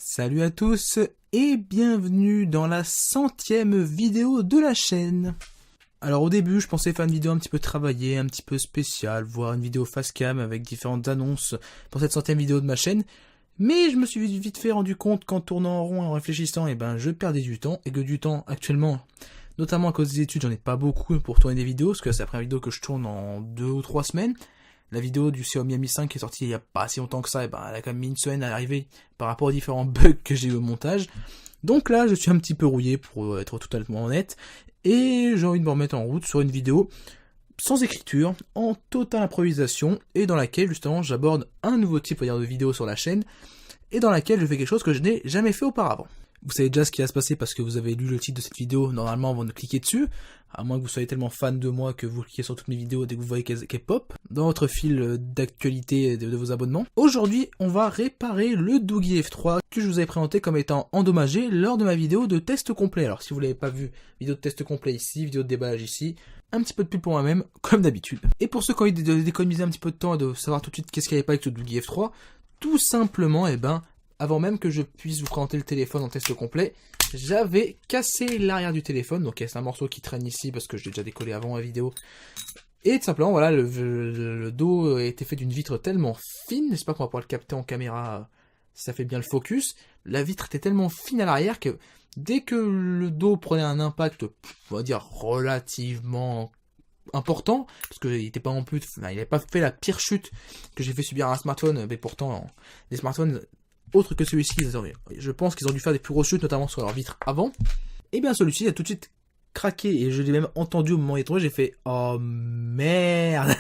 Salut à tous et bienvenue dans la 100e vidéo de la chaîne. Alors au début je pensais faire une vidéo un petit peu travaillée, un petit peu spéciale, voire une vidéo face cam avec différentes annonces pour cette 100e vidéo de ma chaîne. Mais je me suis vite fait rendu compte qu'en tournant en rond et en réfléchissant, je perdais du temps et que du temps actuellement, notamment à cause des études, j'en ai pas beaucoup pour tourner des vidéos parce que c'est la première vidéo que je tourne en 2 ou 3 semaines. La vidéo du Xiaomi Mi 5 qui est sortie il y a pas si longtemps que ça, elle a quand même mis une semaine à arriver par rapport aux différents bugs que j'ai eu au montage. Donc là, je suis un petit peu rouillé pour être totalement honnête, et j'ai envie de me remettre en route sur une vidéo sans écriture, en totale improvisation, et dans laquelle justement j'aborde un nouveau type de vidéo sur la chaîne, et dans laquelle je fais quelque chose que je n'ai jamais fait auparavant. Vous savez déjà ce qui va se passer parce que vous avez lu le titre de cette vidéo, normalement avant de cliquer dessus, à moins que vous soyez tellement fan de moi que vous cliquez sur toutes mes vidéos dès que vous voyez qu'elles pop, dans votre fil d'actualité de vos abonnements. Aujourd'hui, on va réparer le Doogee F3 que je vous avais présenté comme étant endommagé lors de ma vidéo de test complet. Alors si vous l'avez pas vu, vidéo de test complet ici, vidéo de déballage ici, un petit peu de pub pour moi-même, comme d'habitude. Et pour ceux qui ont envie d'économiser un petit peu de temps et de savoir tout de suite qu'est-ce qu'il n'y avait pas avec ce Doogee F3, tout simplement, avant même que je puisse vous présenter le téléphone en test complet, j'avais cassé l'arrière du téléphone, donc il y a un morceau qui traîne ici parce que je l'ai déjà décollé avant la vidéo. Et tout simplement, voilà, le dos a été fait d'une vitre tellement fine, j'espère qu'on va pouvoir le capter en caméra si ça fait bien le focus. La vitre était tellement fine à l'arrière que dès que le dos prenait un impact, on va dire relativement important, parce qu'il n'était pas non plus, il n'avait pas fait la pire chute que j'ai fait subir à un smartphone, mais pourtant, les smartphones autre que celui-ci, je pense qu'ils ont dû faire des plus grosses chutes, notamment sur leur vitre avant. Et bien celui-ci a tout de suite craqué, et je l'ai même entendu au moment où il est tombé, j'ai fait « Oh merde !»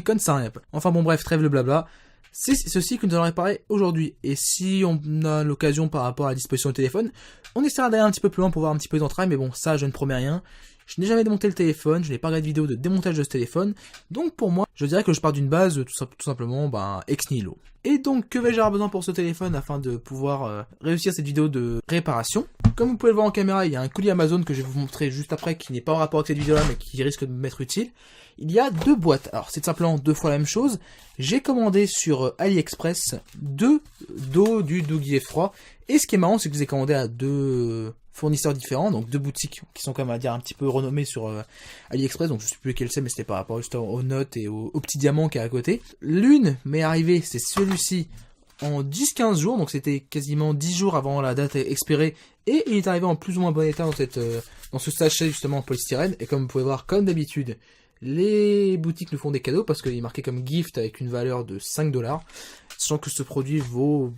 Comme ça, hein. Enfin bon bref, trêve le blabla. C'est ceci que nous allons réparer aujourd'hui. Et si on a l'occasion par rapport à la disposition du téléphone, on essaiera d'aller un petit peu plus loin pour voir un petit peu les entrailles, mais bon, ça je ne promets rien. Je n'ai jamais démonté le téléphone, je n'ai pas regardé de vidéo de démontage de ce téléphone, donc pour moi, je dirais que je pars d'une base tout simplement ex nihilo. Et donc, que vais-je avoir besoin pour ce téléphone afin de pouvoir réussir cette vidéo de réparation? Comme vous pouvez le voir en caméra, il y a un colis Amazon que je vais vous montrer juste après, qui n'est pas en rapport avec cette vidéo-là, mais qui risque de m'être utile. Il y a 2 boîtes, alors c'est simplement 2 fois la même chose. J'ai commandé sur AliExpress 2 dos du Doogee F3, et ce qui est marrant, c'est que je les ai commandés à 2 fournisseurs différents, donc 2 boutiques qui sont quand même à dire un petit peu renommées sur AliExpress, donc je sais plus lequel c'est, mais c'était par rapport juste aux notes et au petit diamant qui est à côté. L'une m'est arrivée, c'est celui-ci, en 10-15 jours, donc c'était quasiment 10 jours avant la date expirée, et il est arrivé en plus ou moins bon état dans ce sachet justement en polystyrène, et comme vous pouvez voir, comme d'habitude, les boutiques nous font des cadeaux parce qu'il est marqué comme gift avec une valeur de 5$. Sachant que ce produit vaut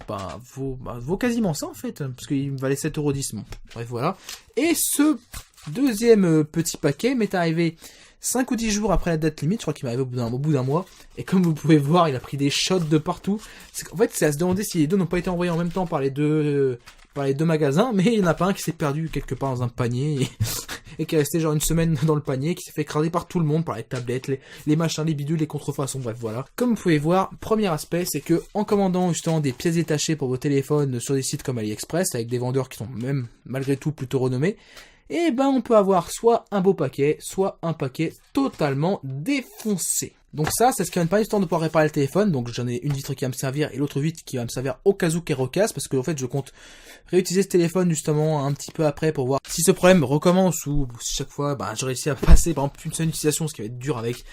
quasiment ça en fait, parce qu'il valait 7,10€. Bon, bref voilà. Et ce deuxième petit paquet m'est arrivé 5 ou 10 jours après la date limite, je crois qu'il m'est arrivé au bout d'un mois. Et comme vous pouvez voir, il a pris des shots de partout. En fait, c'est à se demander si les deux n'ont pas été envoyés en même temps par les deux magasins, mais il n'y en a pas un qui s'est perdu quelque part dans un panier et qui est resté genre une semaine dans le panier, qui s'est fait écraser par tout le monde, par les tablettes, les machins, les bidules, les contrefaçons, bref voilà. Comme vous pouvez voir, premier aspect, c'est que en commandant justement des pièces détachées pour vos téléphones sur des sites comme AliExpress, avec des vendeurs qui sont même malgré tout plutôt renommés, on peut avoir soit un beau paquet, soit un paquet totalement défoncé. Donc ça, c'est ce qui va me permettre de pouvoir réparer le téléphone. Donc j'en ai une vitre qui va me servir et l'autre vitre qui va me servir au cas où qu'elle recasse, parce que en fait je compte réutiliser ce téléphone justement un petit peu après pour voir si ce problème recommence ou si chaque fois je réussis à passer par exemple une seule utilisation, ce qui va être dur avec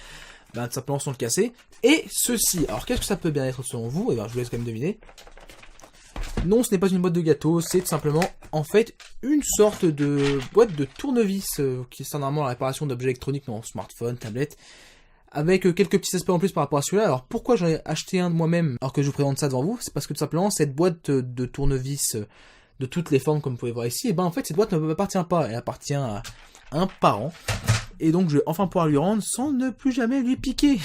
tout simplement sans le casser. Et ceci, alors qu'est-ce que ça peut bien être selon vous? Je vous laisse quand même deviner. Non, ce n'est pas une boîte de gâteau, c'est tout simplement, en fait, une sorte de boîte de tournevis qui est normalement la réparation d'objets électroniques dans smartphone, tablette, avec quelques petits aspects en plus par rapport à celui-là. Alors pourquoi j'en ai acheté un de moi-même alors que je vous présente ça devant vous? C'est parce que tout simplement, cette boîte de tournevis de toutes les formes, comme vous pouvez voir ici, en fait, cette boîte ne m'appartient pas, elle appartient à un parent, et donc je vais enfin pouvoir lui rendre sans ne plus jamais lui piquer.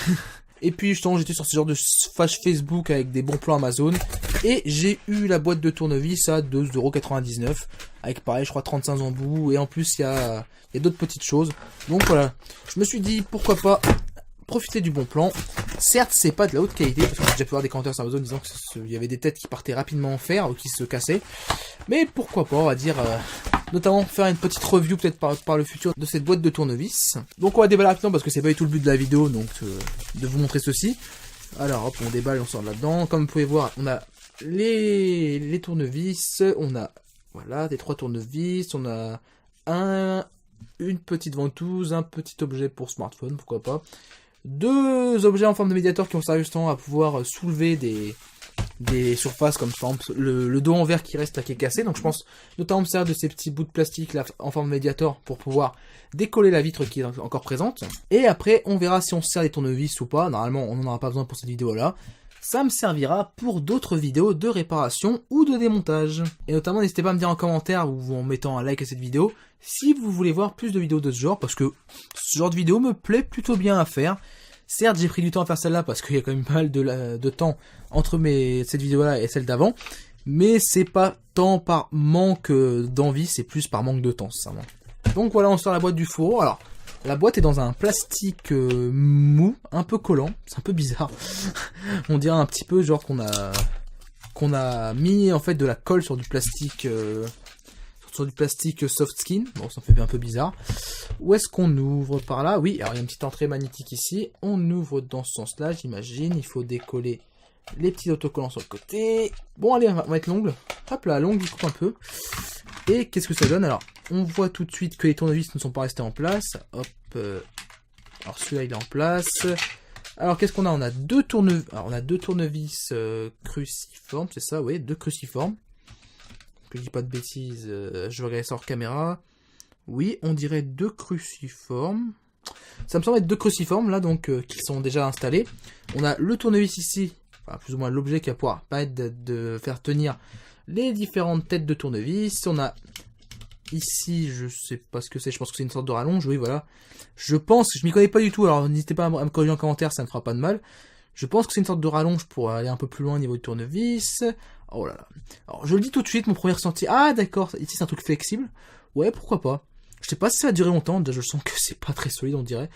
Et puis justement j'étais sur ce genre de page Facebook avec des bons plans Amazon, et j'ai eu la boîte de tournevis à 2,99€, avec pareil je crois 35 embouts, et en plus il y a d'autres petites choses. Donc voilà, je me suis dit pourquoi pas profiter du bon plan. Certes c'est pas de la haute qualité, parce que j'ai déjà pu voir des commentaires sur Amazon disant qu'il y avait des têtes qui partaient rapidement en fer ou qui se cassaient, mais pourquoi pas, on va dire notamment faire une petite review peut-être par le futur de cette boîte de tournevis. Donc on va déballer rapidement parce que c'est pas du tout le but de la vidéo, donc de vous montrer ceci. Alors hop, on déballe, on sort là-dedans. Comme vous pouvez voir, on a les tournevis, on a voilà des 3 tournevis, on a une petite ventouse, un petit objet pour smartphone, pourquoi pas. 2 objets en forme de médiator qui ont servi justement à pouvoir soulever des surfaces comme par exemple le dos en verre qui reste là qui est cassé. Donc je pense notamment me servir de ces petits bouts de plastique là en forme de médiator pour pouvoir décoller la vitre qui est encore présente. Et après on verra si on se sert des tournevis ou pas. Normalement on n'en aura pas besoin pour cette vidéo là. Ça me servira pour d'autres vidéos de réparation ou de démontage. Et notamment n'hésitez pas à me dire en commentaire ou en mettant un like à cette vidéo si vous voulez voir plus de vidéos de ce genre, parce que ce genre de vidéo me plaît plutôt bien à faire. Certes, j'ai pris du temps à faire celle-là parce qu'il y a quand même pas mal de temps entre cette vidéo-là et celle d'avant, mais c'est pas tant par manque d'envie, c'est plus par manque de temps, sincèrement. Donc voilà, on sort la boîte du fourreau. Alors, la boîte est dans un plastique mou, un peu collant, c'est un peu bizarre. On dirait un petit peu genre qu'on a mis en fait de la colle sur du plastique soft skin. Bon, ça me fait un peu bizarre. Où est-ce qu'on ouvre par là? Oui, alors il y a une petite entrée magnétique ici. On ouvre dans ce sens-là, j'imagine. Il faut décoller les petits autocollants sur le côté. Bon, allez, on va mettre l'ongle. Hop là, l'ongle, il coupe un peu. Et qu'est-ce que ça donne? Alors, on voit tout de suite que les tournevis ne sont pas restés en place. Hop. Alors, celui-là, il est en place. Alors, qu'est-ce qu'on a? On a 2 tournevis. Alors, on a 2 tournevis cruciformes, c'est ça, oui, 2 cruciformes. Je dis pas de bêtises, je vais regarder ça hors caméra. Oui, on dirait 2 cruciformes. Ça me semble être 2 cruciformes là, donc qui sont déjà installés. On a le tournevis ici, enfin plus ou moins l'objet qui va pouvoir permettre de faire tenir les différentes têtes de tournevis. On a ici, je sais pas ce que c'est, je pense que c'est une sorte de rallonge, oui voilà. Je pense, je m'y connais pas du tout, alors n'hésitez pas à me corriger en commentaire, ça ne fera pas de mal. Je pense que c'est une sorte de rallonge pour aller un peu plus loin au niveau du tournevis. Oh là là. Alors, je le dis tout de suite, mon premier ressenti. Ah, d'accord, ici c'est un truc flexible. Ouais, pourquoi pas. Je sais pas si ça va durer longtemps. Déjà, je sens que c'est pas très solide, on dirait.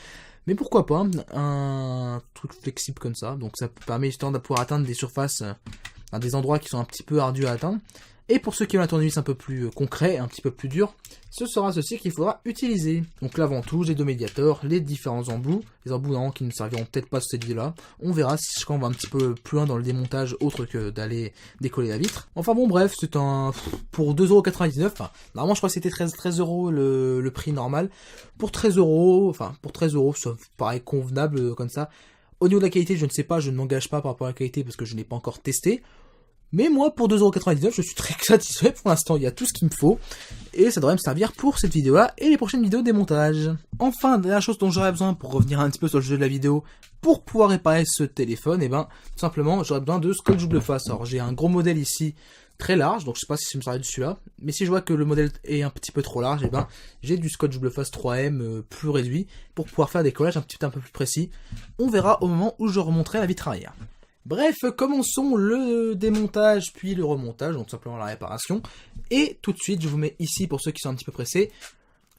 Mais pourquoi pas, un truc flexible comme ça. Donc, ça permet justement de pouvoir atteindre des surfaces, des endroits qui sont un petit peu ardus à atteindre. Et pour ceux qui ont un tournevis un peu plus concret, un petit peu plus dur, ce sera ceci qu'il faudra utiliser. Donc la ventouse, les 2 médiators, les différents embouts. Les embouts normalement qui ne serviront peut-être pas sur cette vidéo-là. On verra si quand on va un petit peu plus loin dans le démontage, autre que d'aller décoller la vitre. Enfin bon bref, c'est un... pour 2,99€. Enfin, normalement je crois que c'était 13€ le prix normal. Pour 13€, enfin pour 13€, ça paraît convenable comme ça. Au niveau de la qualité, je ne sais pas, je ne m'engage pas par rapport à la qualité parce que je n'ai pas encore testé. Mais moi, pour 2,99€, je suis très satisfait pour l'instant. Il y a tout ce qu'il me faut. Et ça devrait me servir pour cette vidéo-là et les prochaines vidéos de démontage. Enfin, dernière chose dont j'aurais besoin pour revenir un petit peu sur le jeu de la vidéo, pour pouvoir réparer ce téléphone, et ben, tout simplement, j'aurais besoin de scotch double face. Alors, j'ai un gros modèle ici, très large, donc je sais pas si je me servir de celui-là. Mais si je vois que le modèle est un petit peu trop large, et ben, j'ai du scotch double face 3M plus réduit pour pouvoir faire des collages un petit peu plus précis. On verra au moment où je remonterai la vitre arrière. Bref, commençons le démontage puis le remontage, donc tout simplement la réparation. Et tout de suite, je vous mets ici, pour ceux qui sont un petit peu pressés,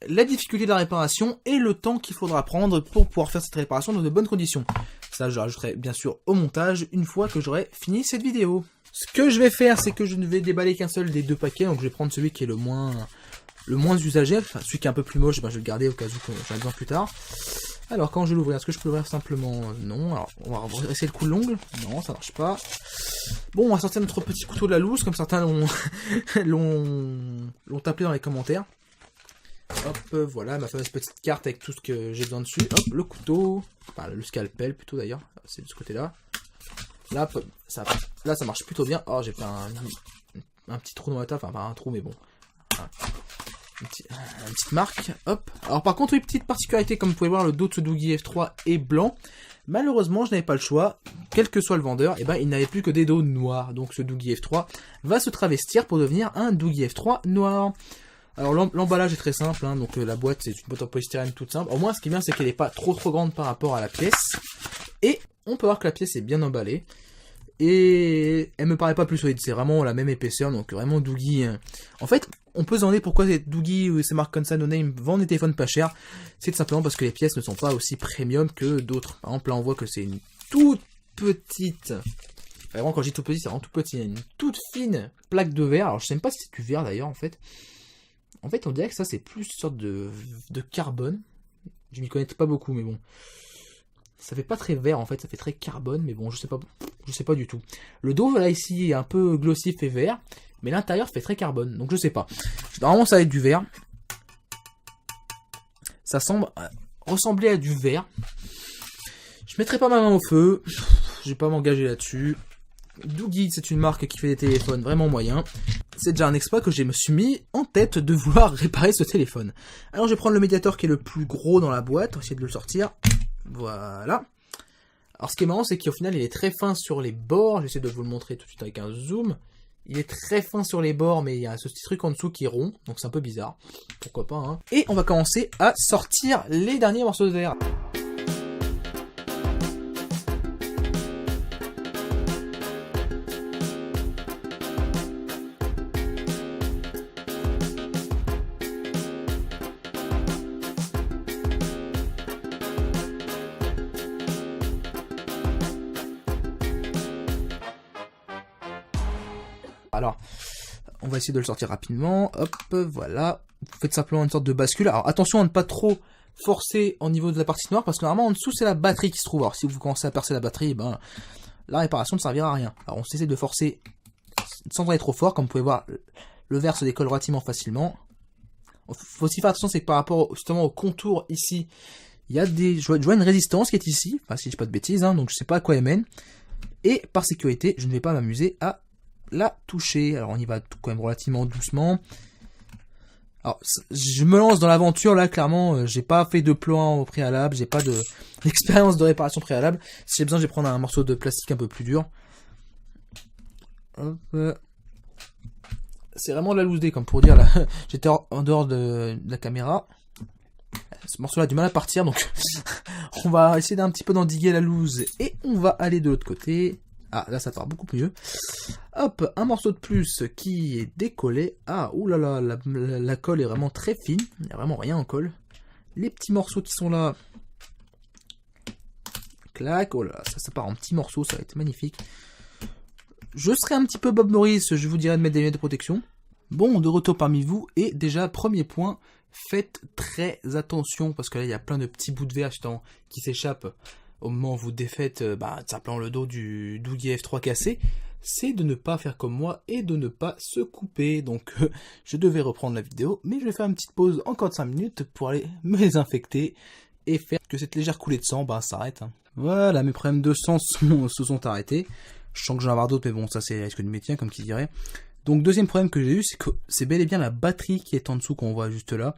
la difficulté de la réparation et le temps qu'il faudra prendre pour pouvoir faire cette réparation dans de bonnes conditions. Ça, je rajouterai bien sûr au montage une fois que j'aurai fini cette vidéo. Ce que je vais faire, c'est que je ne vais déballer qu'un seul des 2 paquets, donc je vais prendre celui qui est le moins usagé, enfin, celui qui est un peu plus moche, ben, je vais le garder au cas où j'en ai besoin plus tard. Alors, quand je vais l'ouvrir, est-ce que je peux l'ouvrir simplement? Non. Alors, on va essayer le coup de l'ongle. Non, ça marche pas. Bon, on va sortir notre petit couteau de la loose, comme certains l'ont tapé dans les commentaires. Hop, voilà, ma fameuse petite carte avec tout ce que j'ai besoin dessus. Hop, le couteau. Enfin, le scalpel, plutôt d'ailleurs. C'est de ce côté-là. Là, ça marche plutôt bien. Oh, j'ai fait un petit trou dans la table. Enfin, pas un trou, mais bon. Voilà. Une petite marque, hop. Alors par contre, une petite particularité, comme vous pouvez voir, le dos de ce Doogee F3 est blanc. Malheureusement, je n'avais pas le choix, quel que soit le vendeur, et ben il n'avait plus que des dos noirs. Donc ce Doogee F3 va se travestir pour devenir un Doogee F3 noir. Alors l'emballage est très simple, hein, donc la boîte c'est une boîte en polystyrène toute simple. Au moins ce qui est bien, c'est qu'elle n'est pas trop grande par rapport à la pièce. Et on peut voir que la pièce est bien emballée. Et elle me paraît pas plus solide, c'est vraiment la même épaisseur, donc vraiment Doogee. En fait, on peut se demander pourquoi ces Doogee ou ces marques comme ça, No Name, vendent des téléphones pas chers. C'est tout simplement parce que les pièces ne sont pas aussi premium que d'autres. Par exemple, là on voit que c'est une toute petite... Vraiment, quand je dis toute petite, c'est vraiment tout petit. Une toute fine plaque de verre. Alors je sais même pas si c'est du verre d'ailleurs en fait. En fait, on dirait que ça c'est plus une sorte de carbone. Je m'y connais pas beaucoup, mais bon. Ça fait pas très vert en fait, ça fait très carbone, mais bon, je sais pas. Je sais pas du tout. Le dos, là, ici, est un peu glossif et vert. Mais l'intérieur fait très carbone. Donc je sais pas. Normalement, ça va être du vert. Ça semble ressembler à du verre. Je mettrai pas ma main au feu. Je vais pas m'engager là-dessus. Doogee, c'est une marque qui fait des téléphones vraiment moyens. C'est déjà un exploit que je me suis mis en tête de vouloir réparer ce téléphone. Alors je vais prendre le médiateur qui est le plus gros dans la boîte. On va essayer de le sortir. Voilà. Alors ce qui est marrant, c'est qu'au final, il est très fin sur les bords. J'essaie de vous le montrer tout de suite avec un zoom. Il est très fin sur les bords, mais il y a ce petit truc en dessous qui est rond, donc c'est un peu bizarre. Pourquoi pas, hein. Et on va commencer à sortir les derniers morceaux de verre. Alors, on va essayer de le sortir rapidement. Hop, voilà. Vous faites simplement une sorte de bascule. Alors, attention à ne pas trop forcer au niveau de la partie noire, parce que normalement, en dessous, c'est la batterie qui se trouve. Alors, si vous commencez à percer la batterie, ben, la réparation ne servira à rien. Alors, on essaie de forcer sans aller trop fort. Comme vous pouvez voir, le verre se décolle relativement facilement. Il faut aussi faire attention, c'est que par rapport justement au contour ici, il y a des... Je vois une résistance qui est ici. Enfin, si je dis pas de bêtises, hein, donc je sais pas à quoi elle mène. Et par sécurité, je ne vais pas m'amuser à la toucher. Alors on y va quand même relativement doucement. Alors je me lance dans l'aventure là, clairement j'ai pas fait de plan au préalable, j'ai pas d'expérience de réparation préalable. Si j'ai besoin, je vais prendre un morceau de plastique un peu plus dur. C'est vraiment de la loose day, comme pour dire là. J'étais en dehors de la caméra. Ce morceau là a du mal à partir, donc on va essayer d'un petit peu d'endiguer la loose et on va aller de l'autre côté. Ah, là ça part beaucoup mieux. Hop, un morceau de plus qui est décollé. Ah, oulala, la colle est vraiment très fine. Il n'y a vraiment rien en colle. Les petits morceaux qui sont là. Clac, oh là là, ça part en petits morceaux, ça va être magnifique. Je serai un petit peu Bob Morris, je vous dirais de mettre des lunettes de protection. Bon, de retour parmi vous, et déjà, premier point, faites très attention, parce que là, il y a plein de petits bouts de verre justement qui s'échappent au moment où vous défaites simplement le dos du Doogee F3 cassé, c'est de ne pas faire comme moi et de ne pas se couper. Donc je devais reprendre la vidéo, mais je vais faire une petite pause encore de 5 minutes pour aller me désinfecter et faire que cette légère coulée de sang s'arrête. Hein. Voilà, mes problèmes de sang se sont arrêtés. Je sens que j'en vais avoir d'autres, mais bon, ça c'est risque du métier, comme qui dirait. Donc deuxième problème que j'ai eu, c'est que c'est bel et bien la batterie qui est en dessous qu'on voit juste là.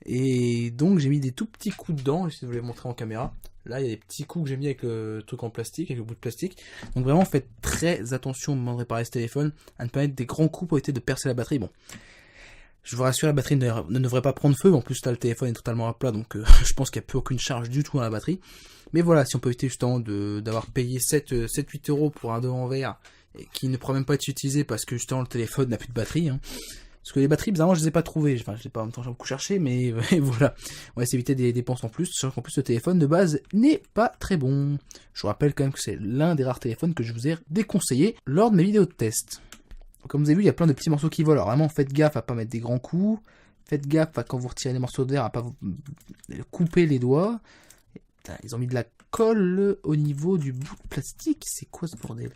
Et donc j'ai mis des tout petits coups dedans, j'essaie de vous les montrer en caméra. Là, il y a des petits coups que j'ai mis avec le truc en plastique, avec le bout de plastique. Donc vraiment, faites très attention au moment de réparer ce téléphone, à ne pas mettre des grands coups pour éviter de percer la batterie. Bon, je vous rassure, la batterie ne devrait pas prendre feu. En plus, là, le téléphone est totalement à plat, donc je pense qu'il n'y a plus aucune charge du tout dans la batterie. Mais voilà, si on peut éviter justement d'avoir payé 7-8 € pour un dos en verre, et qui ne pourra même pas être utilisé parce que justement le téléphone n'a plus de batterie, hein. Parce que les batteries, bizarrement, je les ai pas trouvées. Enfin, je les ai pas en même temps, j'ai beaucoup cherché, mais voilà. On va essayer d'éviter des dépenses en plus. Sachant qu'en plus, le téléphone de base n'est pas très bon. Je vous rappelle quand même que c'est l'un des rares téléphones que je vous ai déconseillé lors de mes vidéos de test. Donc, comme vous avez vu, il y a plein de petits morceaux qui volent. Alors vraiment, faites gaffe à pas mettre des grands coups. Faites gaffe à quand vous retirez les morceaux de verre à pas vous couper les doigts. Putain, ils ont mis de la colle au niveau du bout de plastique. C'est quoi ce bordel?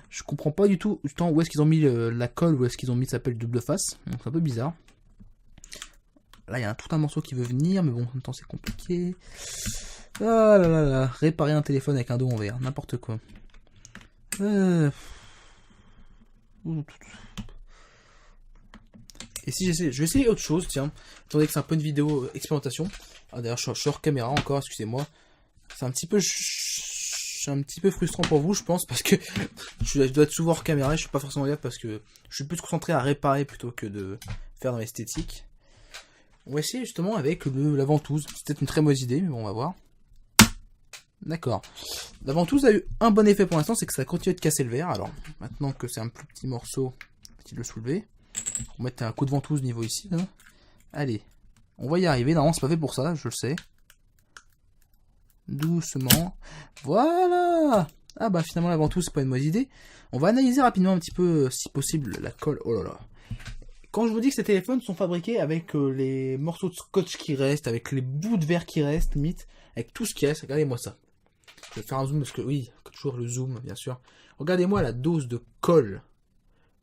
Je comprends pas du tout où est-ce qu'ils ont mis la colle, où est-ce qu'ils ont mis, ça s'appelle double face. Donc c'est un peu bizarre. Là il y a tout un morceau qui veut venir, mais bon, en même temps c'est compliqué. Ah là là là, réparer un téléphone avec un dos en verre, n'importe quoi. Et si j'essaie, je vais essayer autre chose, tiens. Attendez que c'est un peu une vidéo expérimentation. Ah d'ailleurs je suis hors caméra encore, excusez-moi. C'est un petit peu frustrant pour vous, je pense, parce que je dois être souvent hors caméra et je suis pas forcément gaffe parce que je suis plus concentré à réparer plutôt que de faire dans l'esthétique. On va essayer justement avec la ventouse. C'est peut-être une très mauvaise idée, mais bon, on va voir. D'accord. La ventouse a eu un bon effet pour l'instant, c'est que ça continue de casser le verre. Alors, maintenant que c'est un plus petit morceau, faut-il le soulever. On va mettre un coup de ventouse niveau ici, là. Allez, on va y arriver. Normalement, c'est pas fait pour ça, je le sais. Doucement. Voilà. Ah bah finalement la ventouse c'est pas une mauvaise idée. On va analyser rapidement un petit peu si possible la colle. Oh là là. Quand je vous dis que ces téléphones sont fabriqués avec les morceaux de scotch qui restent, avec les bouts de verre qui restent, limite, avec tout ce qui reste, regardez-moi ça. Je vais faire un zoom parce que oui, toujours le zoom, bien sûr. Regardez-moi la dose de colle.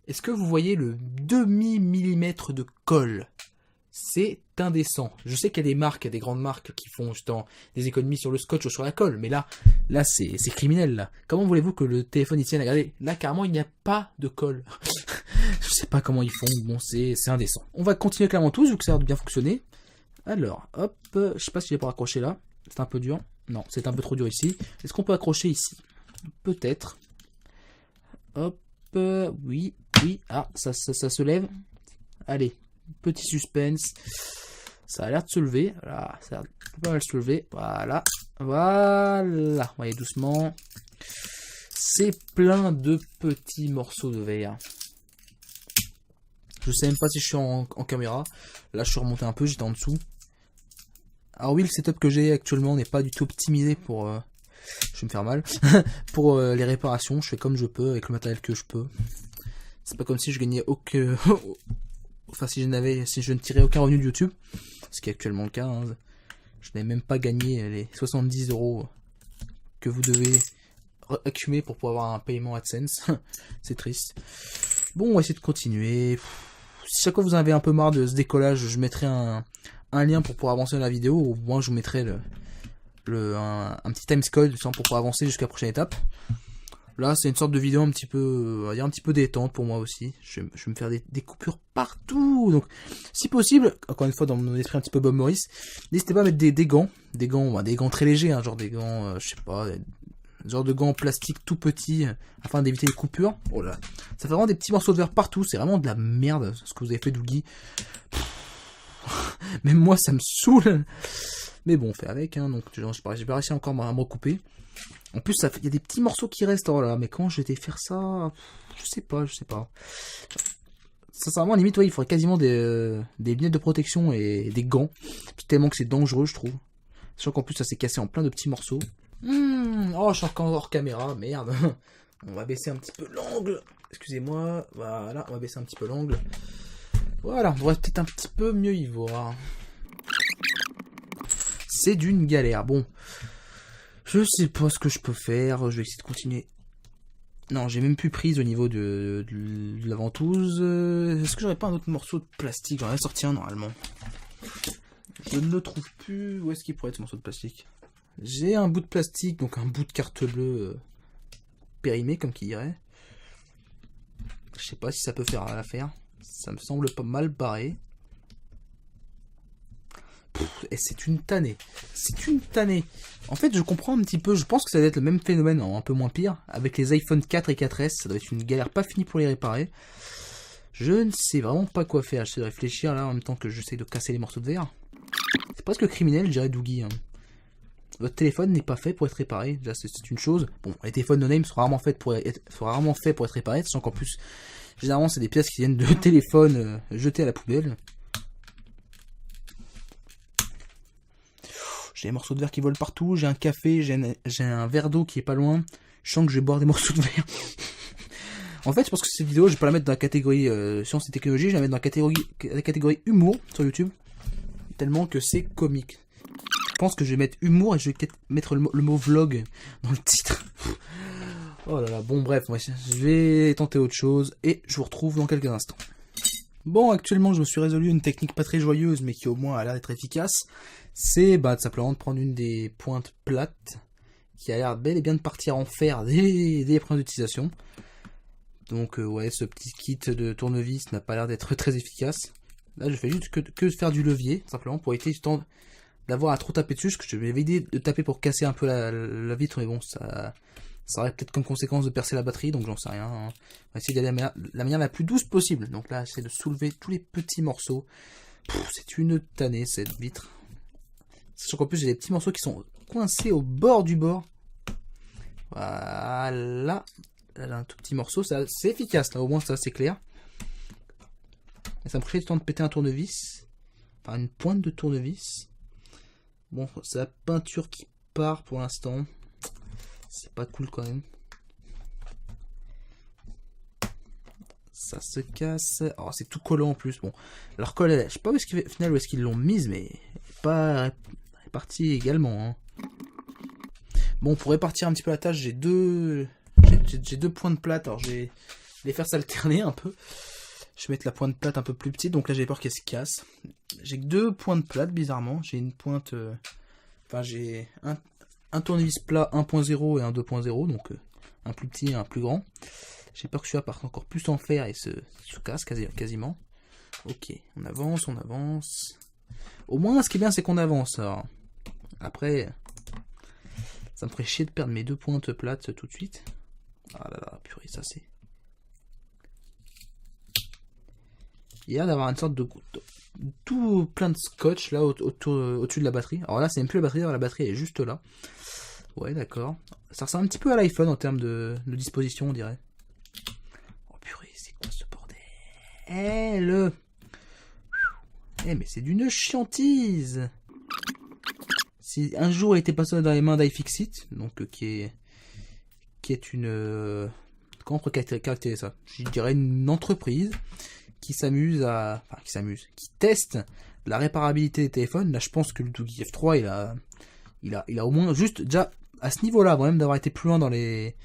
Est-ce que vous voyez le demi-millimètre de colle? C'est indécent. Je sais qu'il y a des marques, il y a des grandes marques qui font justement des économies sur le scotch ou sur la colle, mais là c'est criminel là. Comment voulez-vous que le téléphone y tienne? Regardez, là carrément il n'y a pas de colle. Je sais pas comment ils font, bon c'est indécent. On va continuer clairement tous, vu que ça a l'air de bien fonctionner. Alors, hop, je sais pas si je vais pouvoir accrocher là. C'est un peu dur. Non, c'est un peu trop dur ici. Est-ce qu'on peut accrocher ici? Peut-être. Hop, oui, ah, ça se lève. Allez. Petit suspense. Ça a l'air de se lever. Voilà, ça a l'air de pas mal se lever. Voilà. Voilà. Voyez doucement. C'est plein de petits morceaux de verre. Je sais même pas si je suis en caméra. Là, je suis remonté un peu. J'étais en dessous. Alors oui, le setup que j'ai actuellement n'est pas du tout optimisé pour... je vais me faire mal. Pour les réparations. Je fais comme je peux avec le matériel que je peux. C'est pas comme si je gagnais aucun... Enfin, si je ne tirais aucun revenu de YouTube, ce qui est actuellement le cas, hein, je n'ai même pas gagné les 70 € que vous devez accumuler pour pouvoir avoir un paiement AdSense. C'est triste. Bon, on va essayer de continuer. Si chaque fois vous en avez un peu marre de ce décollage, je mettrai un lien pour pouvoir avancer dans la vidéo, ou moins je vous mettrai un petit timescode pour pouvoir avancer jusqu'à la prochaine étape. Là, c'est une sorte de vidéo un petit peu, un petit peu détente pour moi aussi. Je vais me faire des coupures partout. Donc, si possible, encore une fois dans mon esprit un petit peu Bob Morris, n'hésitez pas à mettre des gants, des gants très légers, hein, genre des gants, je sais pas, genre de gants en plastique tout petits, afin d'éviter les coupures. Oh là, ça fait vraiment des petits morceaux de verre partout. C'est vraiment de la merde ce que vous avez fait, Dougie. Même moi, ça me saoule. Mais bon, on fait avec, hein. Donc, j'ai pas réussi encore à me recouper. En plus, il y a des petits morceaux qui restent. Oh là là, mais comment je vais faire ça? Je sais pas. Sincèrement, limite, ouais, il faudrait quasiment des lunettes de protection et des gants. Tellement que c'est dangereux, je trouve. Sachant qu'en plus, ça s'est cassé en plein de petits morceaux. Oh, je suis encore hors caméra, merde. On va baisser un petit peu l'angle. Excusez-moi. Voilà, on va baisser un petit peu l'angle. Voilà, on devrait peut-être un petit peu mieux y voir. C'est d'une galère. Bon. Je sais pas ce que je peux faire, je vais essayer de continuer. Non, j'ai même plus prise au niveau de la ventouse. Est-ce que j'aurais pas un autre morceau de plastique? J'en ai sorti un normalement. Je ne le trouve plus. Où est-ce qu'il pourrait être ce morceau de plastique? J'ai un bout de plastique, donc un bout de carte bleue périmé, comme qui dirait. Je sais pas si ça peut faire l'affaire. Ça me semble pas mal barré. Et c'est une tannée. En fait, je comprends un petit peu. Je pense que ça doit être le même phénomène, un peu moins pire. Avec les iPhone 4 et 4S, ça doit être une galère pas finie pour les réparer. Je ne sais vraiment pas quoi faire. J'essaie de réfléchir là en même temps que j'essaie de casser les morceaux de verre. C'est presque criminel, je dirais Dougie. Hein. Votre téléphone n'est pas fait pour être réparé. Déjà, c'est une chose. Bon, les téléphones no-name sont rarement faits pour être réparés. Sachant qu'en plus, généralement, c'est des pièces qui viennent de téléphones jetés à la poubelle. J'ai des morceaux de verre qui volent partout, j'ai un café, j'ai un verre d'eau qui est pas loin. Je sens que je vais boire des morceaux de verre. En fait, je pense que cette vidéo, je vais pas la mettre dans la catégorie sciences et technologie, je vais la mettre dans la catégorie humour sur YouTube. Tellement que c'est comique. Je pense que je vais mettre humour et je vais mettre le mot vlog dans le titre. Oh là là, bon bref, je vais tenter autre chose et je vous retrouve dans quelques instants. Bon, actuellement, je me suis résolu une technique pas très joyeuse, mais qui au moins a l'air d'être efficace. C'est simplement de prendre une des pointes plates, qui a l'air bel et bien de partir en fer dès les premières utilisations. Donc, ouais, ce petit kit de tournevis n'a pas l'air d'être très efficace. Là, je fais juste que faire du levier, simplement, pour éviter du temps d'avoir à trop taper dessus, parce que je vais éviter de taper pour casser un peu la vitre, mais bon, ça aurait peut-être comme conséquence de percer la batterie, donc j'en sais rien. Hein. On va essayer d'aller la manière la plus douce possible. Donc là, c'est de soulever tous les petits morceaux. C'est une tannée, cette vitre. Sachant qu'en plus, j'ai des petits morceaux qui sont coincés au bord du bord. Voilà. Là, un tout petit morceau, c'est efficace, là, au moins, ça, c'est clair. Et ça me ferait du temps de péter un tournevis. Enfin, une pointe de tournevis. Bon, c'est la peinture qui part pour l'instant. C'est pas cool quand même. Ça se casse. Oh, c'est tout collant en plus. Bon, leur colle, je sais pas où est-ce qu'ils l'ont mise, mais pas répartie également. Hein. Bon, pour répartir un petit peu la tâche, j'ai deux pointes plates. Alors, je vais les faire s'alterner un peu. Je vais mettre la pointe plate un peu plus petite. Donc là, j'ai peur qu'elle se casse. J'ai que 2 pointes plates, bizarrement. J'ai une pointe... Enfin, j'ai un tournevis plat 1.0 et un 2.0. Donc, un plus petit et un plus grand. J'ai peur que celui-là parte encore plus en fer et se casse quasiment. Ok, on avance, on avance. Au moins, ce qui est bien, c'est qu'on avance. Alors, après, ça me ferait chier de perdre mes 2 pointes plates tout de suite. Ah là là, purée, ça c'est... Il y a l'air d'avoir une sorte de tout plein de scotch là au-dessus de la batterie. Alors là, c'est même plus la batterie est juste là. Ouais, d'accord. Ça ressemble un petit peu à l'iPhone en termes de disposition, on dirait. Oh purée, c'est quoi ce bordel? Mais c'est d'une chiantise. Si un jour il était passé dans les mains d'iFixit, donc qui est une... comment on peut caractériser ça? Je dirais une entreprise qui qui teste la réparabilité des téléphones. Là, je pense que le Doogee F3, il a au moins juste déjà à ce niveau-là, avant même d'avoir été plus loin dans les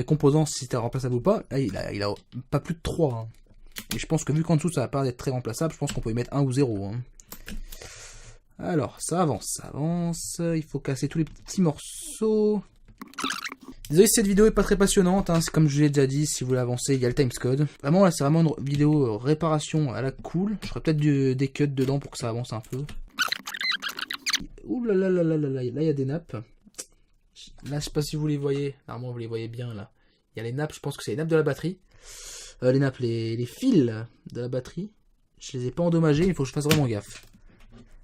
composants, si c'était remplaçable ou pas. Là, il a pas plus de 3. Hein. Et je pense que vu qu'en dessous, ça va pas être très remplaçable, je pense qu'on peut y mettre 1 ou 0. Hein. Alors, ça avance. Il faut casser tous les petits morceaux. Désolé si cette vidéo est pas très passionnante, hein. C'est comme je l'ai déjà dit, si vous voulez avancer, il y a le timescode. Vraiment là, c'est vraiment une vidéo réparation à la cool. Je ferai peut-être des cuts dedans pour que ça avance un peu. Ouh là là là là là là, là il y a des nappes. Là, je sais pas si vous les voyez. Normalement, vous les voyez bien là. Il y a les nappes, je pense que c'est les nappes de la batterie. Les nappes, les fils de la batterie. Je les ai pas endommagés, il faut que je fasse vraiment gaffe.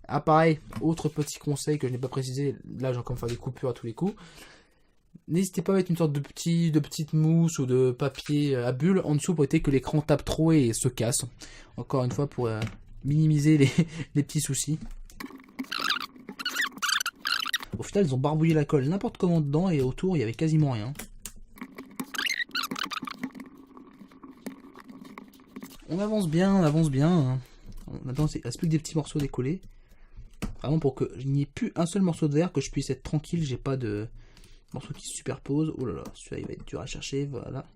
Ah pareil, autre petit conseil que je n'ai pas précisé. Là, j'ai encore faire des coupures à tous les coups. N'hésitez pas à mettre une sorte de petite mousse ou de papier à bulles en dessous pour éviter que l'écran tape trop et se casse. Encore une fois pour minimiser les petits soucis. Au final, ils ont barbouillé la colle n'importe comment dedans et autour, il y avait quasiment rien. On avance bien, hein. Maintenant, il reste plus que des petits morceaux décollés. Vraiment pour que il n'y ait plus un seul morceau de verre, que je puisse être tranquille, j'ai pas de... morceau qui se superpose. Oh là là, celui-là il va être dur à chercher, voilà.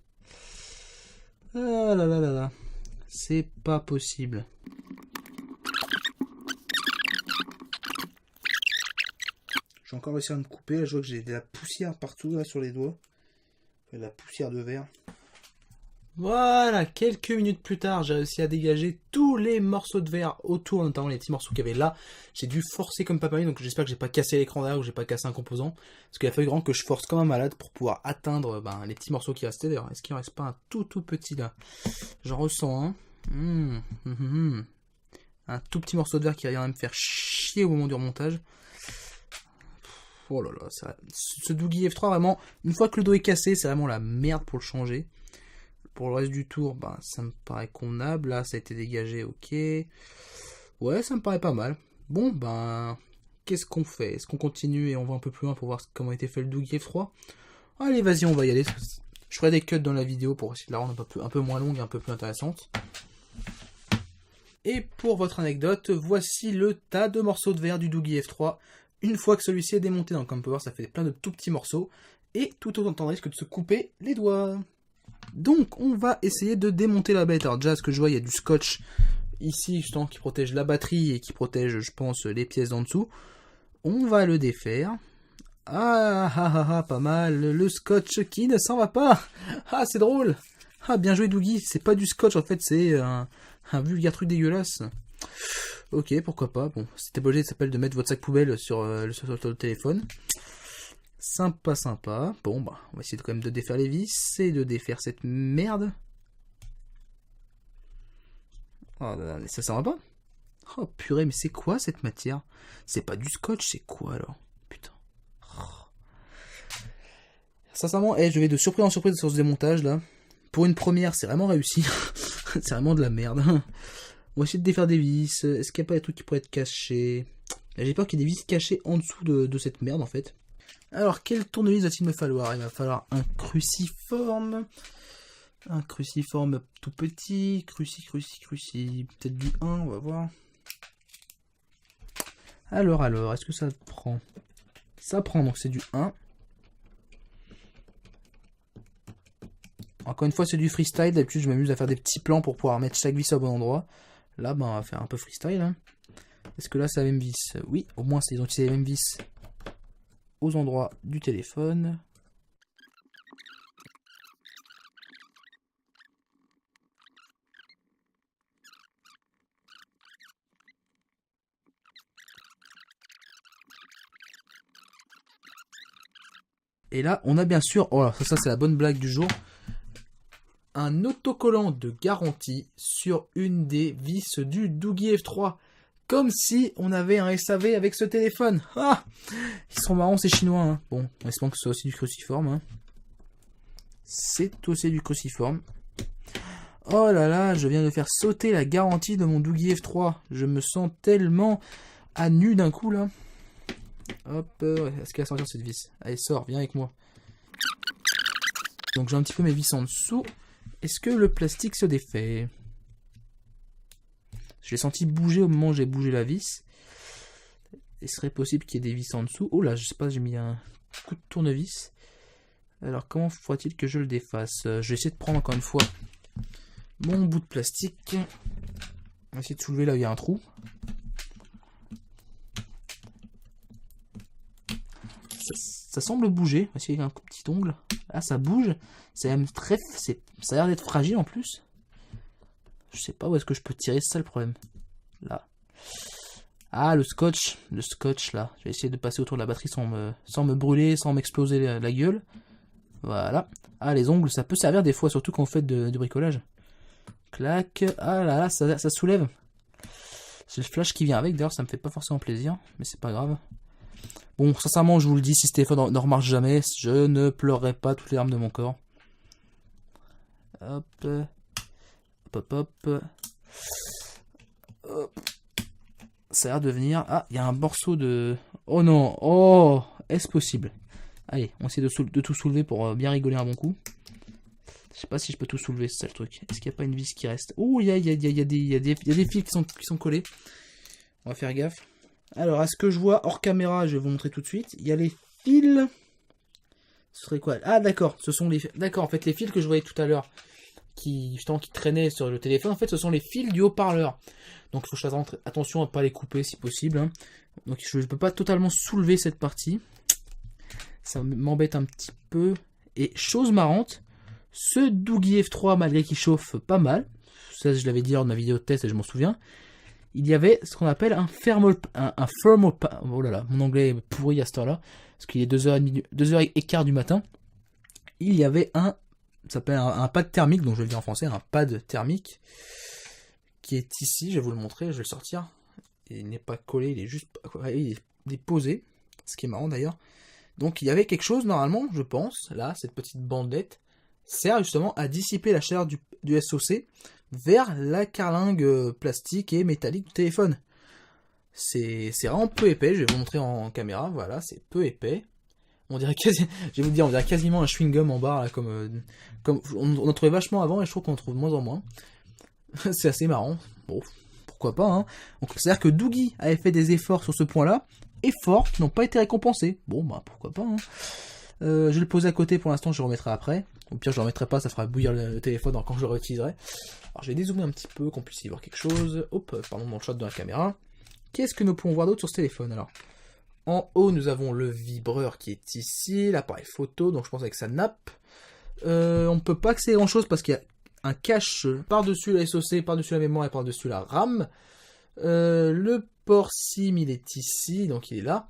Ah là là là là. C'est pas possible. Je vais encore réussir à me couper. Là, je vois que j'ai de la poussière partout là sur les doigts. De la poussière de verre. Voilà, quelques minutes plus tard, j'ai réussi à dégager tous les morceaux de verre autour, notamment les petits morceaux qu'il y avait là. J'ai dû forcer comme pas mal, donc j'espère que j'ai pas cassé l'écran derrière ou j'ai pas cassé un composant. Parce qu'il a fallu vraiment que je force comme un malade pour pouvoir atteindre les petits morceaux qui restaient. D'ailleurs, est-ce qu'il ne reste pas un tout petit là? J'en ressens un. Un tout petit morceau de verre qui vient me faire chier au moment du remontage. Oh là là, ce Doogee F3, vraiment, une fois que le dos est cassé, c'est vraiment la merde pour le changer. Pour le reste du tour, ça me paraît convenable. Là, ça a été dégagé, ok. Ouais, ça me paraît pas mal. Bon, qu'est-ce qu'on fait? Est-ce qu'on continue et on va un peu plus loin pour voir comment a été fait le Doogee F3? Allez, vas-y, on va y aller. Je ferai des cuts dans la vidéo pour essayer de la rendre un peu moins longue et un peu plus intéressante. Et pour votre anecdote, voici le tas de morceaux de verre du Doogee F3. Une fois que celui-ci est démonté, donc comme on peut voir, ça fait plein de tout petits morceaux. Et tout autant de risque de se couper les doigts. Donc on va essayer de démonter la bête. Alors déjà, ce que je vois, il y a du scotch ici justement qui protège la batterie et qui protège, je pense, les pièces d'en dessous. On va le défaire. Pas mal. Le scotch qui ne s'en va pas. Ah, c'est drôle. Ah, bien joué Doogee. C'est pas du scotch en fait, c'est un vulgaire truc dégueulasse. Ok, pourquoi pas. Bon, c'était pas obligé, ça s'appelle de mettre votre sac poubelle sur le téléphone. Sympa. Bon, on va essayer quand même de défaire les vis et de défaire cette merde. Oh là là, ça s'en va pas. Oh purée, mais c'est quoi cette matière? C'est pas du scotch, c'est quoi alors? Putain. Oh. Sincèrement, je vais de surprise en surprise sur ce démontage là. Pour une première, c'est vraiment réussi. C'est vraiment de la merde. On va essayer de défaire des vis. Est-ce qu'il n'y a pas des trucs qui pourraient être cachés? J'ai peur qu'il y ait des vis cachées en dessous de cette merde en fait. Alors, quel tournevis va-t-il me falloir? Il va falloir un cruciforme. Un cruciforme tout petit. Cruci. Peut-être du 1, on va voir. Alors, est-ce que ça prend? Ça prend, donc c'est du 1. Encore une fois, c'est du freestyle. D'habitude, je m'amuse à faire des petits plans pour pouvoir mettre chaque vis au bon endroit. Là, ben, on va faire un peu freestyle. Hein. Est-ce que là, c'est la même vis? Oui, au moins, ils ont utilisé les mêmes vis aux endroits du téléphone. Et là, on a bien sûr, oh, ça c'est la bonne blague du jour, un autocollant de garantie sur une des vis du Doogie F3. Comme si on avait un SAV avec ce téléphone. Ah, ils sont marrants ces Chinois. Hein. Bon, on espère que c'est aussi du cruciforme. Hein. C'est aussi du cruciforme. Oh là là, je viens de faire sauter la garantie de mon Doogie F3. Je me sens tellement à nu d'un coup là. Hop, est-ce qu'elle va sortir cette vis? Allez, sors, viens avec moi. Donc j'ai un petit peu mes vis en dessous. Est-ce que le plastique se défait? Je l'ai senti bouger au moment où j'ai bougé la vis. Il serait possible qu'il y ait des vis en dessous. Oh là, je sais pas, j'ai mis un coup de tournevis. Alors comment faudrait-il que je le défasse? Je vais essayer de prendre encore une fois mon bout de plastique. On va essayer de soulever là où il y a un trou. Ça semble bouger. On va essayer avec un petit ongle. Là, ça bouge. C'est même très. Ça a l'air d'être fragile en plus. Je sais pas où est-ce que je peux tirer, c'est ça le problème. Là. Ah, le scotch. Le scotch là. Je vais essayer de passer autour de la batterie sans me brûler, sans m'exploser la gueule. Voilà. Ah, les ongles, ça peut servir des fois, surtout quand on fait du bricolage. Clac. Ah là là, ça soulève. C'est le flash qui vient avec. D'ailleurs, ça me fait pas forcément plaisir. Mais c'est pas grave. Bon, sincèrement, je vous le dis, si ce téléphone ne remarche jamais, je ne pleurerai pas toutes les larmes de mon corps. Hop. Hop, hop, hop. Hop. Ça a l'air de venir. Ah, il y a un morceau de... Oh non. Oh, est-ce possible? Allez, on essaie de tout soulever pour bien rigoler un bon coup. Je sais pas si je peux tout soulever, c'est ça le truc. Est-ce qu'il n'y a pas une vis qui reste? Oh, il y a des fils qui sont collés. On va faire gaffe. Alors, à ce que je vois hors caméra, je vais vous montrer tout de suite. Il y a les fils. Ce serait quoi? Ah, d'accord. Ce sont les... D'accord, en fait, les fils que je voyais tout à l'heure, qui traînaient sur le téléphone, en fait, ce sont les fils du haut-parleur. Donc, il faut faire attention à ne pas les couper si possible. Hein. Donc, je ne peux pas totalement soulever cette partie. Ça m'embête un petit peu. Et chose marrante, ce Doogie F3, malgré qu'il chauffe pas mal, ça je l'avais dit lors de ma vidéo de test et je m'en souviens, il y avait ce qu'on appelle un thermal... Oh là là, mon anglais est pourri à cette heure-là, parce qu'il est 2h15 du matin. Il y avait ça s'appelle un pad thermique, donc je vais le dire en français, un pad thermique, qui est ici, je vais vous le montrer, je vais le sortir. Il n'est pas collé, il est juste... Il est déposé, ce qui est marrant d'ailleurs. Donc il y avait quelque chose, normalement, je pense, là, cette petite bandelette, sert justement à dissiper la chaleur du SoC vers la carlingue plastique et métallique du téléphone. C'est vraiment peu épais, je vais vous montrer en caméra, voilà, c'est peu épais. On dirait je vais vous dire, on dirait quasiment un chewing-gum en barre, là, comme on en trouvait vachement avant, et je trouve qu'on en trouve de moins en moins. C'est assez marrant, bon, pourquoi pas, hein. Donc c'est-à-dire que Doogie avait fait des efforts sur ce point-là, efforts qui n'ont pas été récompensés. Bon, bah pourquoi pas, hein. Je vais le poser à côté pour l'instant, je le remettrai après. Au pire, je le remettrai pas, ça fera bouillir le téléphone quand je le réutiliserai. Alors, je vais dézoomer un petit peu, qu'on puisse y voir quelque chose. Hop, pardon, dans le shot de la caméra. Qu'est-ce que nous pouvons voir d'autre sur ce téléphone? Alors, en haut, nous avons le vibreur qui est ici, l'appareil photo, donc je pense avec sa nappe. On ne peut pas accéder à grand chose parce qu'il y a un cache par-dessus la SoC, par-dessus la mémoire et par-dessus la RAM. Le port SIM, il est ici, donc il est là.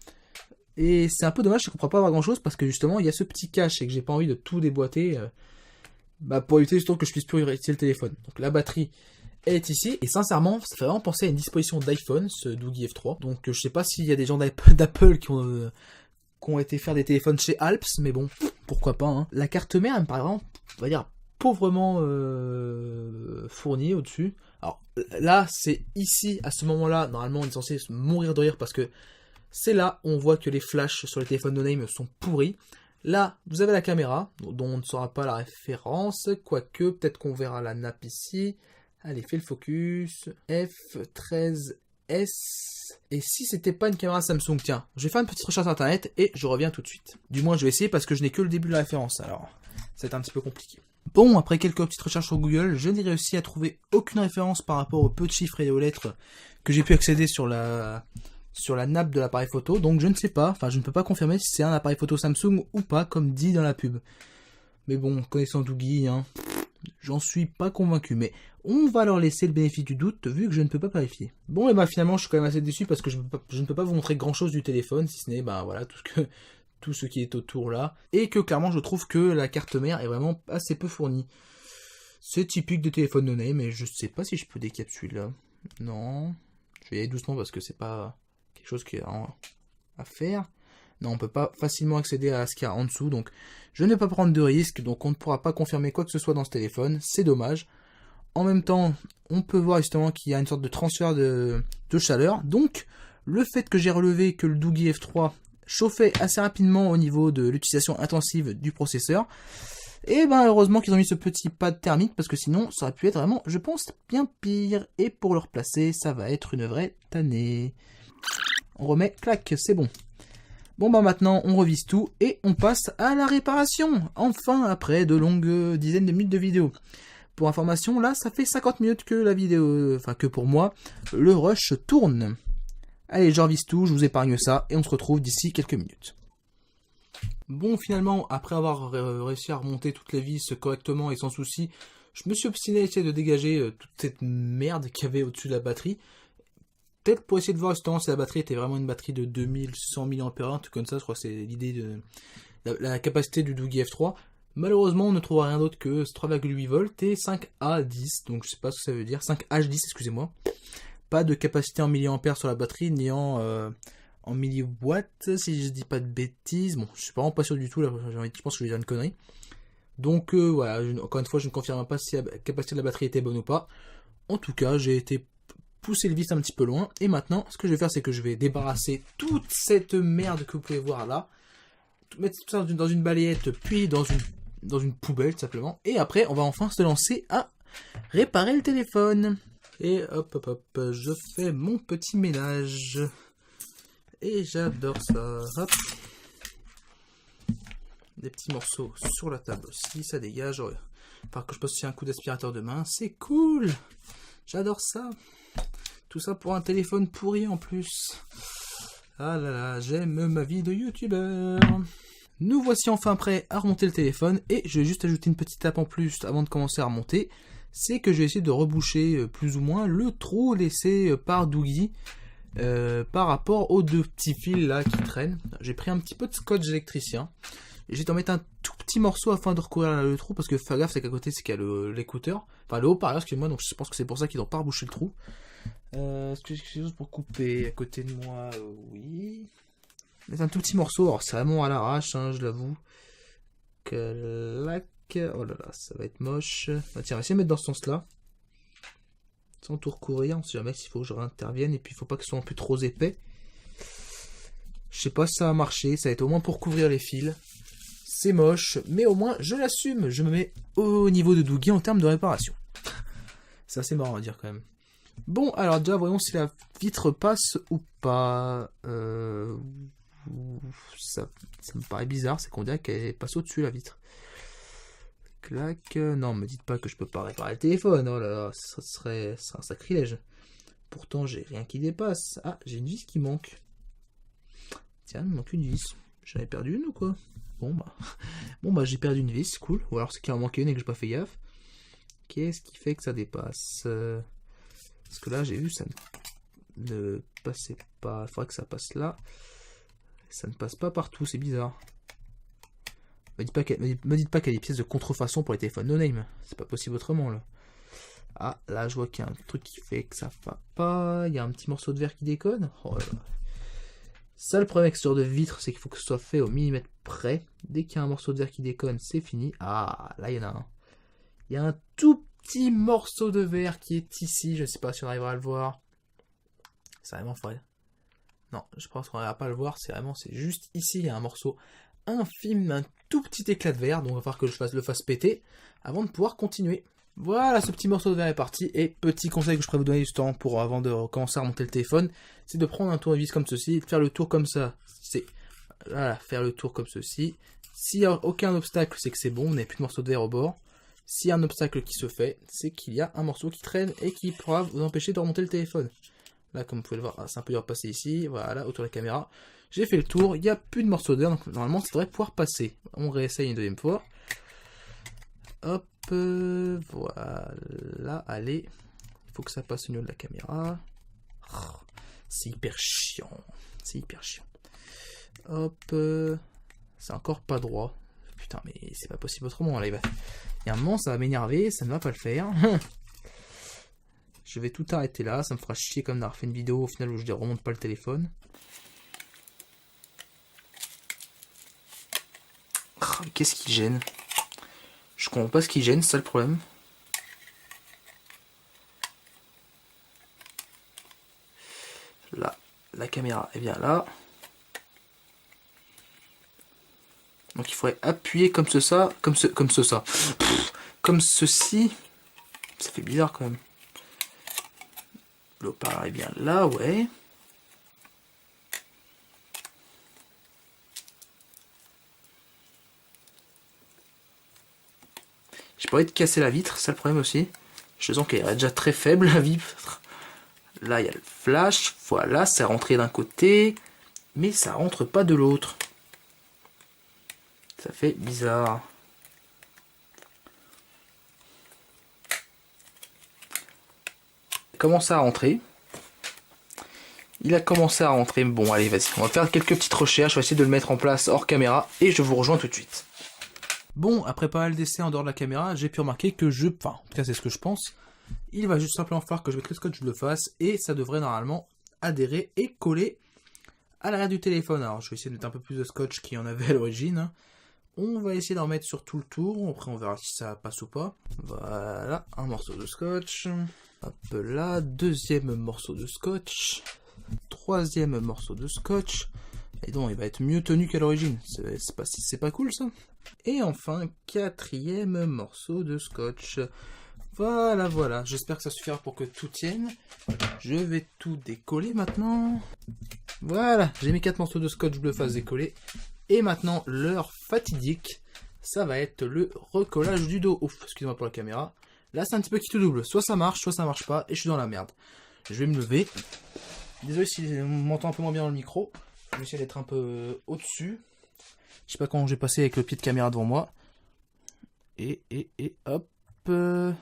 Et c'est un peu dommage, je ne comprends pas avoir grand chose parce que justement il y a ce petit cache et que j'ai pas envie de tout déboîter pour éviter justement que je puisse plus utiliser le téléphone. Donc la batterie est ici et sincèrement ça fait vraiment penser à une disposition d'iPhone, ce Doogie F3. Donc je sais pas s'il y a des gens d'Apple qui ont été faire des téléphones chez Alps, mais bon, pourquoi pas. Hein. La carte mère elle me paraît vraiment, on va dire, pauvrement fournie au-dessus. Alors là c'est ici, à ce moment-là, normalement on est censé mourir de rire parce que c'est là où on voit que les flashs sur les téléphones no-name sont pourris. Là, vous avez la caméra, dont on ne saura pas la référence, quoique, peut-être qu'on verra la nappe ici. Allez, fais le focus. F13S. Et si c'était pas une caméra Samsung, tiens, je vais faire une petite recherche sur internet et je reviens tout de suite. Du moins, je vais essayer parce que je n'ai que le début de la référence, alors c'est un petit peu compliqué. Bon, après quelques petites recherches sur Google, je n'ai réussi à trouver aucune référence par rapport aux peu de chiffres et aux lettres que j'ai pu accéder sur la nappe de l'appareil photo, donc je ne sais pas, enfin je ne peux pas confirmer si c'est un appareil photo Samsung ou pas, comme dit dans la pub. Mais bon, connaissant Doogly, hein, j'en suis pas convaincu, mais on va leur laisser le bénéfice du doute vu que je ne peux pas vérifier. Bon, et bah finalement je suis quand même assez déçu parce que je ne peux pas vous montrer grand chose du téléphone, si ce n'est bah voilà tout ce qui est autour là, et que clairement je trouve que la carte mère est vraiment assez peu fournie. C'est typique des téléphones no name, mais je sais pas si je peux décapsuler là. Non, je vais y aller doucement parce que c'est pas quelque chose qui est à faire. Non, on peut pas facilement accéder à ce qu'il y a en dessous, donc je ne vais pas prendre de risque, donc on ne pourra pas confirmer quoi que ce soit dans ce téléphone, c'est dommage. En même temps, on peut voir justement qu'il y a une sorte de transfert de chaleur, donc le fait que j'ai relevé que le Doogly F3 chauffait assez rapidement au niveau de l'utilisation intensive du processeur, et ben heureusement qu'ils ont mis ce petit pad thermique, parce que sinon ça aurait pu être vraiment, je pense, bien pire, et pour le replacer, ça va être une vraie tannée. On remet, clac, c'est bon. Bon bah maintenant on revise tout et on passe à la réparation, enfin après de longues dizaines de minutes de vidéo. Pour information, là ça fait 50 minutes que la vidéo, enfin que pour moi, le rush tourne. Allez, je revise tout, je vous épargne ça et on se retrouve d'ici quelques minutes. Bon, finalement, après avoir réussi à remonter toutes les vis correctement et sans souci, je me suis obstiné à essayer de dégager toute cette merde qu'il y avait au-dessus de la batterie. Peut-être pour essayer de voir justement si la batterie était vraiment une batterie de 2100 mAh, un truc comme ça, je crois que c'est l'idée de la capacité du Doogly F3. Malheureusement, on ne trouvera rien d'autre que 3,8 volts et 5A10, donc je sais pas ce que ça veut dire, 5H10, excusez-moi. Pas de capacité en milliampères sur la batterie, ni en milliwatts, si je dis pas de bêtises. Bon, je suis vraiment pas sûr du tout, là, je pense que je vais dire une connerie. Donc voilà, encore une fois, je ne confirme pas si la capacité de la batterie était bonne ou pas. En tout cas, j'ai été pousser le vis un petit peu loin, et maintenant, ce que je vais faire, c'est que je vais débarrasser toute cette merde que vous pouvez voir là, mettre tout ça dans une balayette, puis dans une poubelle, tout simplement, et après, on va enfin se lancer à réparer le téléphone. Et hop, hop, hop, je fais mon petit ménage. Et j'adore ça. Hop. Des petits morceaux sur la table aussi, ça dégage. Enfin, que je passe aussi un coup d'aspirateur de main, c'est cool. J'adore ça. Tout ça pour un téléphone pourri en plus. Ah là là, j'aime ma vie de youtubeur. Nous voici enfin prêts à remonter le téléphone. Et je vais juste ajouter une petite tape en plus avant de commencer à remonter. C'est que je vais essayer de reboucher plus ou moins le trou laissé par Doogly. Par rapport aux deux petits fils là qui traînent. J'ai pris un petit peu de scotch électricien. Et je vais t'en mettre un tout petit morceau afin de recouvrir le trou. Parce que fais gaffe, c'est qu'à côté c'est qu'il y a l'écouteur. Enfin le haut-parleur, excusez-moi. Donc je pense que c'est pour ça qu'ils n'ont pas rebouché le trou. Est-ce que j'ai quelque chose pour couper à côté de moi? Oui. C'est un tout petit morceau. Alors c'est vraiment à l'arrache, hein, je l'avoue. Clac. Oh là là, ça va être moche. Ah, tiens, on va essayer de mettre dans ce sens-là. Sans tout recouvrir. On sait jamais s'il faut que je réintervienne. Et puis il faut pas que ce soit non plus trop épais. Je sais pas si ça va marcher. Ça va être au moins pour couvrir les fils. C'est moche. Mais au moins je l'assume. Je me mets au niveau de Doogly en termes de réparation. C'est assez marrant à dire quand même. Bon, alors déjà, voyons si la vitre passe ou pas. Ça me paraît bizarre, c'est qu'on dirait qu'elle passe au-dessus, la vitre. Clac. Non, me dites pas que je peux pas réparer le téléphone. Oh là là, ça serait un sacrilège. Pourtant, j'ai rien qui dépasse. Ah, j'ai une vis qui manque. Tiens, il me manque une vis. J'en ai perdu une ou quoi? Bon, bah j'ai perdu une vis, cool. Ou alors c'est qu'il en manquait une et que j'ai pas fait gaffe. Qu'est-ce qui fait que ça dépasse? Parce que là, j'ai vu, ça ne passait pas. Il faudrait que ça passe là. Ça ne passe pas partout, c'est bizarre. Me dites pas qu'il y a des pièces de contrefaçon pour les téléphones no-name. C'est pas possible autrement, là. Ah, là, je vois qu'il y a un truc qui fait que ça va pas. Il y a un petit morceau de verre qui déconne. Oh là là. Ça, le problème avec ce genre de vitre, c'est qu'il faut que ce soit fait au millimètre près. Dès qu'il y a un morceau de verre qui déconne, c'est fini. Ah, là, il y en a un. Il y a un tout petit morceau de verre qui est ici. Je ne sais pas si on arrivera à le voir. C'est vraiment frais. Non, je pense qu'on n'arrivera pas à le voir. C'est juste ici. Il y a un morceau infime, un tout petit éclat de verre. Donc il va falloir que je le fasse péter avant de pouvoir continuer. Voilà, ce petit morceau de verre est parti. Et petit conseil que je pourrais vous donner justement pour avant de commencer à remonter le téléphone, c'est de prendre un tournevis comme ceci et de faire le tour comme ça. Voilà, faire le tour comme ceci. S'il n'y a aucun obstacle, c'est que c'est bon. On n'a plus de morceau de verre au bord. S'il y a un obstacle qui se fait, c'est qu'il y a un morceau qui traîne et qui pourra vous empêcher de remonter le téléphone. Là, comme vous pouvez le voir, c'est un peu dur de passer ici, voilà, autour de la caméra. J'ai fait le tour, il n'y a plus de morceau d'air, donc normalement ça devrait pouvoir passer. On réessaye une deuxième fois. Hop, voilà, allez. Il faut que ça passe au niveau de la caméra. Oh, c'est hyper chiant, c'est hyper chiant. Hop, c'est encore pas droit. Putain, mais c'est pas possible autrement, là, il y a un moment, ça va m'énerver, ça ne va pas le faire. Je vais tout arrêter là, ça me fera chier comme d'avoir fait une vidéo au final où je ne remonte pas le téléphone. Oh, qu'est-ce qui gêne? Je comprends pas ce qui gêne, c'est ça le problème. Là, la caméra est bien là. Donc il faudrait appuyer comme ça, comme ceci. Ça fait bizarre quand même. Le haut-parleur est bien là, ouais. J'ai pas envie de casser la vitre, c'est le problème aussi. Je sens qu'elle est déjà très faible la vitre. Là, il y a le flash, voilà, c'est rentré d'un côté, mais ça rentre pas de l'autre. Ça fait bizarre. Il commence à rentrer. Il a commencé à rentrer. Bon, allez, vas-y. On va faire quelques petites recherches. On va essayer de le mettre en place hors caméra. Et je vous rejoins tout de suite. Bon, après pas mal d'essais en dehors de la caméra, j'ai pu remarquer que enfin, en tout cas, c'est ce que je pense. Il va juste simplement falloir que je mette le scotch de face. Et ça devrait normalement adhérer et coller à l'arrière du téléphone. Alors, je vais essayer de mettre un peu plus de scotch qu'il y en avait à l'origine. On va essayer d'en mettre sur tout le tour. Après, on verra si ça passe ou pas. Voilà, un morceau de scotch. Hop là, deuxième morceau de scotch. Troisième morceau de scotch. Et donc, il va être mieux tenu qu'à l'origine. C'est pas cool, ça. Et enfin, quatrième morceau de scotch. Voilà, voilà. J'espère que ça suffira pour que tout tienne. Je vais tout décoller maintenant. Voilà, j'ai mis 4 morceaux de scotch bleu face décollés. Et maintenant, l'heure fatidique, ça va être le recollage du dos. Ouf, excusez-moi pour la caméra. Là, c'est un petit peu qui tout double. Soit ça marche pas, et je suis dans la merde. Je vais me lever. Désolé si on m'entend un peu moins bien dans le micro. Je vais essayer d'être un peu au-dessus. Je sais pas quand j'ai passé avec le pied de caméra devant moi. Et hop. Et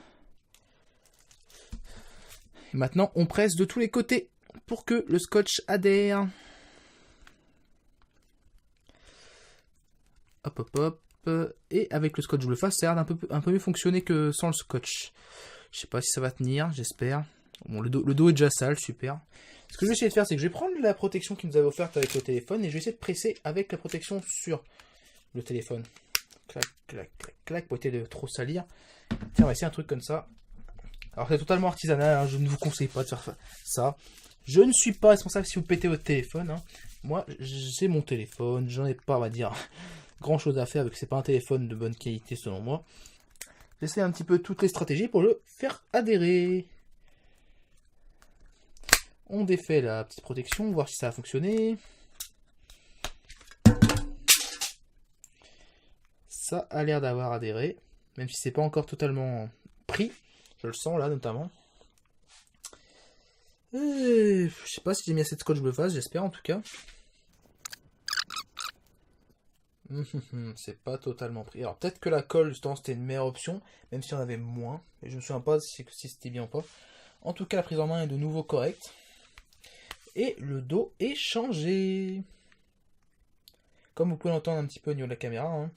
maintenant, on presse de tous les côtés pour que le scotch adhère. Hop, hop, hop. Et avec le scotch bleu face, ça a l'air un peu mieux fonctionner que sans le scotch. Je sais pas si ça va tenir, j'espère. Bon, le dos est déjà sale, super. Ce que je vais essayer de faire, c'est que je vais prendre la protection qu'ils nous avaient offerte avec le téléphone et je vais essayer de presser avec la protection sur le téléphone. Clac, clac, clac, clac, pour éviter de trop salir. Tiens, on va essayer un truc comme ça. Alors, c'est totalement artisanal, hein, je ne vous conseille pas de faire ça. Je ne suis pas responsable si vous pétez votre téléphone. Hein. Moi, j'ai mon téléphone, j'en ai pas, on va dire, grand chose à faire, vu que c'est pas un téléphone de bonne qualité selon moi. J'essaie un petit peu toutes les stratégies pour le faire adhérer. On défait la petite protection, voir si ça a fonctionné. Ça a l'air d'avoir adhéré, même si c'est pas encore totalement pris. Je le sens là notamment. Je sais pas si j'ai mis assez de scotch bleu face, j'espère en tout cas. C'est pas totalement pris. Alors peut-être que la colle justement c'était une meilleure option, même si on avait moins. Et je me souviens pas si c'était bien ou pas. En tout cas la prise en main est de nouveau correcte. Et le dos est changé. Comme vous pouvez l'entendre un petit peu au niveau de la caméra. Hein.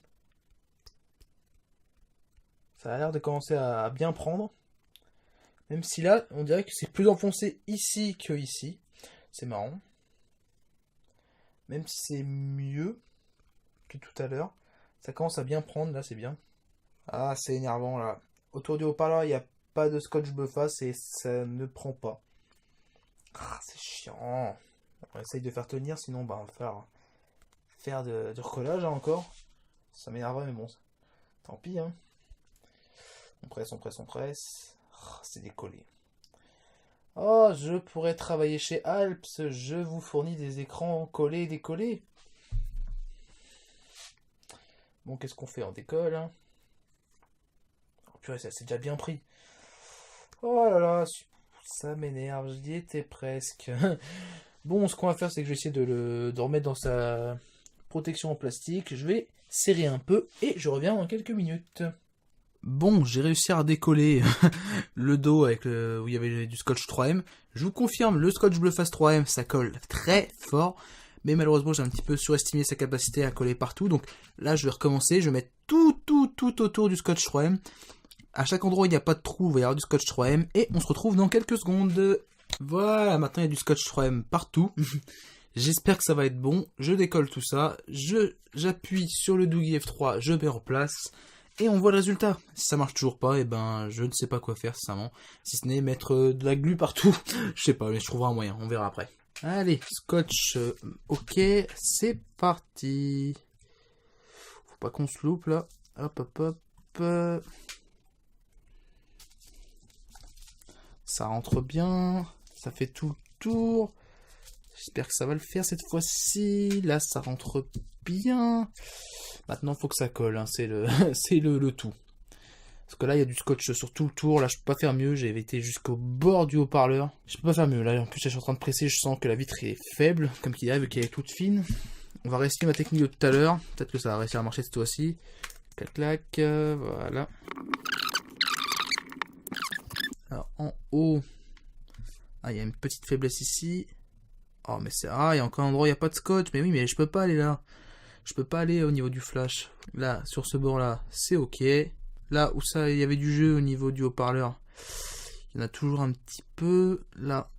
Ça a l'air de commencer à bien prendre. Même si là, on dirait que c'est plus enfoncé ici que ici. C'est marrant. Même si c'est mieux que tout à l'heure. Ça commence à bien prendre, là c'est bien. Ah, c'est énervant là. Autour du haut-parleur, il n'y a pas de scotch bleu face et ça ne prend pas. Ah, c'est chiant. On essaye de faire tenir, sinon bah, on va faire du recollage hein, encore. Ça m'énerverait, mais bon, tant pis. Hein. On presse, on presse, on presse. Oh, c'est décollé. Oh, je pourrais travailler chez Alps. Je vous fournis des écrans collés et décollés. Bon, qu'est-ce qu'on fait? On décolle. Hein. purée, c'est déjà bien pris. Oh là là, ça m'énerve, j'y étais presque. Bon, ce qu'on va faire, c'est que je vais essayer de remettre dans sa protection en plastique. Je vais serrer un peu et je reviens dans quelques minutes. Bon, j'ai réussi à décoller le dos avec où il y avait du scotch 3M. Je vous confirme, le scotch bleu face 3M, ça colle très fort. Mais malheureusement, j'ai un petit peu surestimé sa capacité à coller partout. Donc là, je vais recommencer. Je vais mettre tout autour du scotch 3M. À chaque endroit où il n'y a pas de trou, il va y avoir du scotch 3M. Et on se retrouve dans quelques secondes. Voilà, maintenant il y a du scotch 3M partout. J'espère que ça va être bon. Je décolle tout ça. J'appuie sur le Doogee F3, je mets en place. Et on voit le résultat. Si ça marche toujours pas, et ben je ne sais pas quoi faire, sincèrement. Si ce n'est mettre de la glu partout. Je sais pas, mais je trouverai un moyen. On verra après. Allez, scotch, ok, c'est parti. Faut pas qu'on se loupe là. Hop. Ça rentre bien. Ça fait tout le tour. J'espère que ça va le faire cette fois-ci. Là, ça rentre bien. Maintenant, il faut que ça colle. Hein. C'est le tout. Parce que là, il y a du scotch sur tout le tour. Là, je peux pas faire mieux. J'ai été jusqu'au bord du haut-parleur. Je peux pas faire mieux. Là, en plus, je suis en train de presser. Je sens que la vitre est faible, comme qu'il arrive, qu'elle est toute fine. On va réessayer ma technique de tout à l'heure. Peut-être que ça va réussir à marcher cette fois-ci. Clac, voilà. Alors, en haut. Ah, il y a une petite faiblesse ici. Oh, mais c'est... Ah, il y a encore un endroit où il n'y a pas de scotch. Mais oui, mais je peux pas aller là. Je peux pas aller au niveau du flash. Là, sur ce bord-là, c'est ok. Là où ça, il y avait du jeu au niveau du haut-parleur, il y en a toujours un petit peu. Là,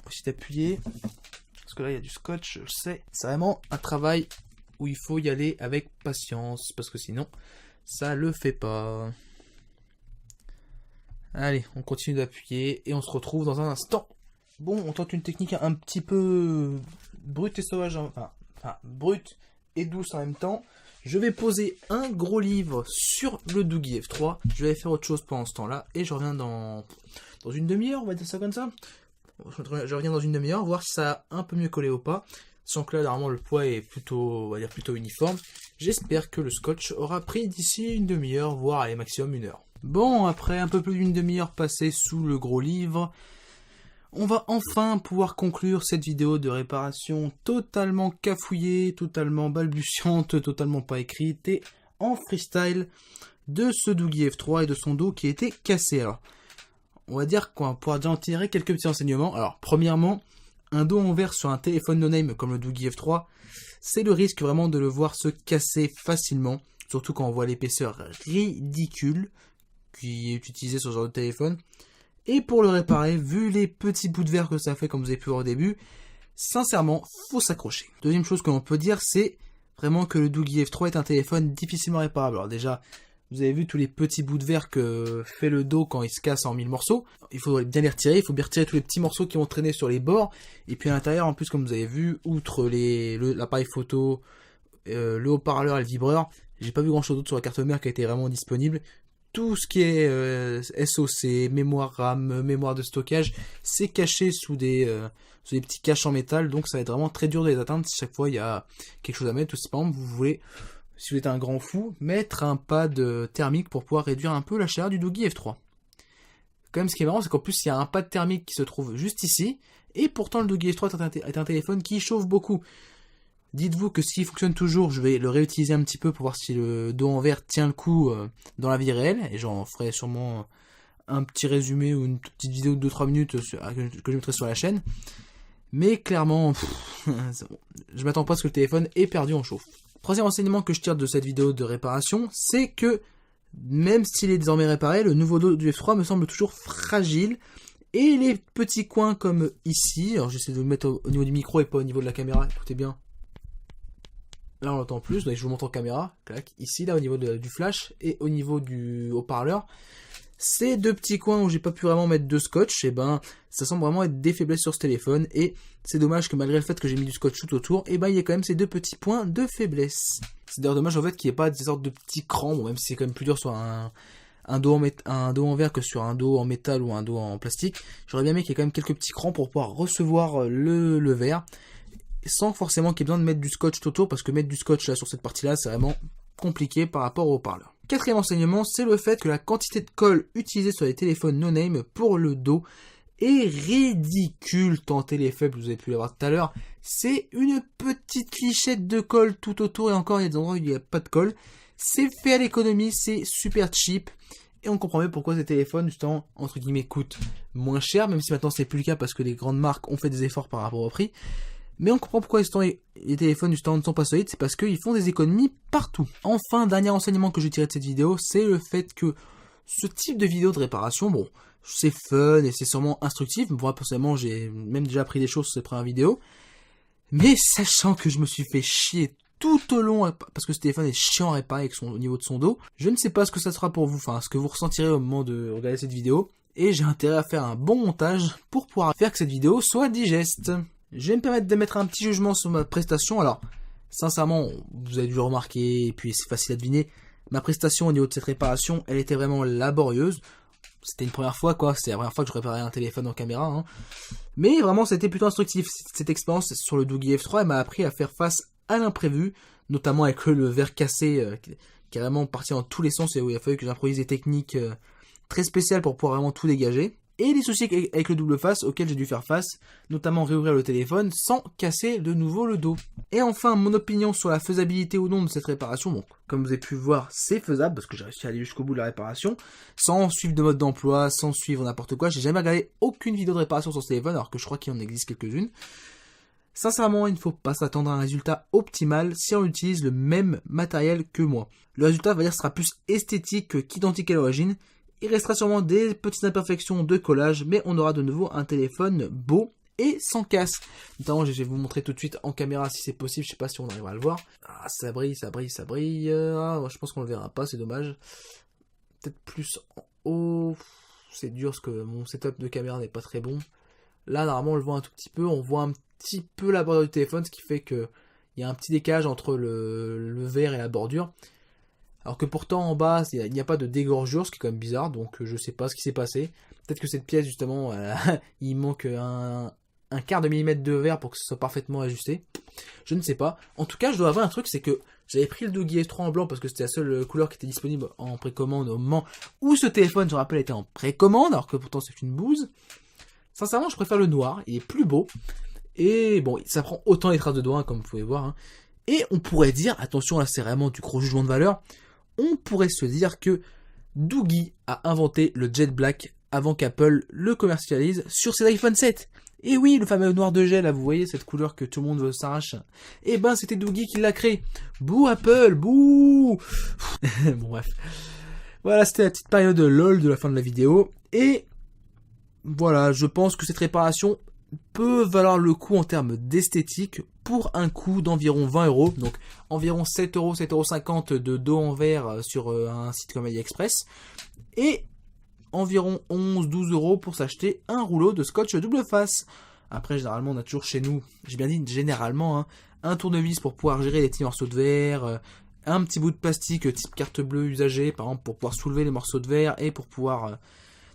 faut aussi d'appuyer. Parce que là, il y a du scotch, je sais. C'est vraiment un travail où il faut y aller avec patience. Parce que sinon, ça le fait pas. Allez, on continue d'appuyer et on se retrouve dans un instant. Bon, on tente une technique un petit peu brute et sauvage. Enfin, brute et douce en même temps. Je vais poser un gros livre sur le Doogee F3. Je vais faire autre chose pendant ce temps-là. Et je reviens dans une demi-heure, on va dire ça comme ça. Je reviens dans une demi-heure, voir si ça a un peu mieux collé ou pas. Sans que là, normalement, le poids est plutôt, on va dire, plutôt uniforme. J'espère que le scotch aura pris d'ici une demi-heure, voire allez, maximum une heure. Bon, après un peu plus d'une demi-heure passée sous le gros livre, on va enfin pouvoir conclure cette vidéo de réparation totalement cafouillée, totalement balbutiante, totalement pas écrite et en freestyle de ce Doogee F3 et de son dos qui était cassé. Alors, on va dire qu'on va pouvoir déjà en tirer quelques petits enseignements. Alors, premièrement, un dos en verre sur un téléphone no-name comme le Doogee F3, c'est le risque vraiment de le voir se casser facilement, surtout quand on voit l'épaisseur ridicule qui est utilisée sur ce genre de téléphone. Et pour le réparer, vu les petits bouts de verre que ça fait comme vous avez pu voir au début, sincèrement, faut s'accrocher. Deuxième chose que l'on peut dire, c'est vraiment que le Doogee F3 est un téléphone difficilement réparable. Alors déjà, vous avez vu tous les petits bouts de verre que fait le dos quand il se casse en 1000 morceaux. Il faut bien les retirer, il faut bien retirer tous les petits morceaux qui vont traîner sur les bords. Et puis à l'intérieur, en plus, comme vous avez vu, outre l'appareil photo, le haut-parleur et le vibreur, j'ai pas vu grand chose d'autre sur la carte mère qui a été vraiment disponible. Tout ce qui est SoC, mémoire RAM, mémoire de stockage, c'est caché sous des petits caches en métal, donc ça va être vraiment très dur de les atteindre si chaque fois il y a quelque chose à mettre. Ou si par exemple vous voulez, si vous êtes un grand fou, mettre un pad thermique pour pouvoir réduire un peu la chaleur du Doogee F3. Quand même, ce qui est marrant, c'est qu'en plus il y a un pad thermique qui se trouve juste ici, et pourtant le Doogee F3 est un téléphone qui chauffe beaucoup. Dites-vous que s'il fonctionne toujours, je vais le réutiliser un petit peu pour voir si le dos en verre tient le coup dans la vie réelle. Et j'en ferai sûrement un petit résumé ou une petite vidéo de 2-3 minutes que je mettrai sur la chaîne. Mais clairement, je m'attends pas à ce que le téléphone ait perdu en chauffe. Troisième enseignement que je tire de cette vidéo de réparation, c'est que même s'il est désormais réparé, le nouveau dos du F3 me semble toujours fragile. Et les petits coins comme ici, alors j'essaie de le mettre au niveau du micro et pas au niveau de la caméra, écoutez bien. Là on l'entend plus, donc je vous montre en caméra, clac, ici là au niveau du flash et au niveau du haut-parleur. Ces deux petits coins où j'ai pas pu vraiment mettre de scotch, et ben ça semble vraiment être des faiblesses sur ce téléphone et c'est dommage que malgré le fait que j'ai mis du scotch tout autour, et ben il y a quand même ces deux petits points de faiblesse. C'est d'ailleurs dommage en fait qu'il n'y ait pas des sortes de petits crans, bon, même si c'est quand même plus dur sur un dos en verre que sur un dos en métal ou un dos en plastique. J'aurais bien aimé qu'il y ait quand même quelques petits crans pour pouvoir recevoir le verre, sans forcément qu'il y ait besoin de mettre du scotch tout autour, parce que mettre du scotch là sur cette partie là c'est vraiment compliqué par rapport au haut-parleur. Quatrième enseignement, c'est le fait que la quantité de colle utilisée sur les téléphones no-name pour le dos est ridicule tant elle est faible, vous avez pu l'avoir tout à l'heure. C'est une petite clichette de colle tout autour et encore il y a des endroits où il n'y a pas de colle. C'est fait à l'économie, c'est super cheap. Et on comprend mieux pourquoi ces téléphones, justement, entre guillemets, coûtent moins cher, même si maintenant c'est plus le cas parce que les grandes marques ont fait des efforts par rapport au prix. Mais on comprend pourquoi les téléphones justement ne sont pas solides, c'est parce qu'ils font des économies partout. Enfin, dernier enseignement que je tirais de cette vidéo, c'est le fait que ce type de vidéo de réparation, bon, c'est fun et c'est sûrement instructif. Moi, personnellement, j'ai même déjà appris des choses sur ces premières vidéos. Mais sachant que je me suis fait chier tout au long, parce que ce téléphone est chiant à réparer au niveau de son dos, je ne sais pas ce que ça sera pour vous, enfin, ce que vous ressentirez au moment de regarder cette vidéo. Et j'ai intérêt à faire un bon montage pour pouvoir faire que cette vidéo soit digeste. Je vais me permettre de mettre un petit jugement sur ma prestation. Alors, sincèrement, vous avez dû le remarquer, et puis c'est facile à deviner, ma prestation au niveau de cette réparation, elle était vraiment laborieuse. C'était une première fois, quoi. C'était la première fois que je réparais un téléphone en caméra, hein. Mais vraiment, c'était plutôt instructif. Cette expérience sur le Doogee F3, elle m'a appris à faire face à l'imprévu, notamment avec le verre cassé, qui est vraiment parti dans tous les sens, et où il a fallu que j'improvise des techniques très spéciales pour pouvoir vraiment tout dégager. Et les soucis avec le double face auxquels j'ai dû faire face, notamment réouvrir le téléphone sans casser de nouveau le dos. Et enfin, mon opinion sur la faisabilité ou non de cette réparation. Bon, comme vous avez pu voir, c'est faisable parce que j'ai réussi à aller jusqu'au bout de la réparation, sans suivre de mode d'emploi, sans suivre n'importe quoi. J'ai jamais regardé aucune vidéo de réparation sur ce téléphone, alors que je crois qu'il en existe quelques-unes. Sincèrement, il ne faut pas s'attendre à un résultat optimal si on utilise le même matériel que moi. Le résultat, va dire, sera plus esthétique qu'identique à l'origine. Il restera sûrement des petites imperfections de collage, mais on aura de nouveau un téléphone beau et sans casse. Notamment, je vais vous montrer tout de suite en caméra si c'est possible, je sais pas si on arrivera à le voir. Ah, ça brille, ça brille, ça brille. Ah, je pense qu'on le verra pas, c'est dommage. Peut-être plus en haut. C'est dur parce que mon setup de caméra n'est pas très bon. Là, normalement, on le voit un tout petit peu. On voit un petit peu la bordure du téléphone, ce qui fait que il y a un petit décalage entre le verre et la bordure. Alors que pourtant en bas il n'y a pas de dégorgure, ce qui est quand même bizarre, donc je sais pas ce qui s'est passé. Peut-être que cette pièce justement, il manque un quart de millimètre de verre pour que ce soit parfaitement ajusté. Je ne sais pas. En tout cas, je dois avouer un truc, c'est que j'avais pris le Doogee F3 en blanc parce que c'était la seule couleur qui était disponible en précommande au moment où ce téléphone, je rappelle, était en précommande, alors que pourtant c'est une bouse. Sincèrement, je préfère le noir, il est plus beau. Et bon, ça prend autant les traces de doigts, comme vous pouvez voir. Hein. Et on pourrait dire, attention là c'est vraiment du gros jugement de valeur, on pourrait se dire que Doogee a inventé le Jet Black avant qu'Apple le commercialise sur ses iPhone 7. Et oui, le fameux noir de gel, là, vous voyez cette couleur que tout le monde s'arrache. Eh ben, c'était Doogee qui l'a créé. Bouh Apple, bouh. Bon bref. Voilà, c'était la petite période LOL de la fin de la vidéo. Et voilà, je pense que cette réparation peut valoir le coup en termes d'esthétique pour un coût d'environ 20 €, donc environ 7 €, 7,50 € de dos en verre sur un site comme AliExpress, et environ 11-12 € pour s'acheter un rouleau de scotch double face. Après, généralement, on a toujours chez nous, j'ai bien dit généralement, hein, un tournevis pour pouvoir gérer les petits morceaux de verre, un petit bout de plastique type carte bleue usagée, par exemple, pour pouvoir soulever les morceaux de verre et pour pouvoir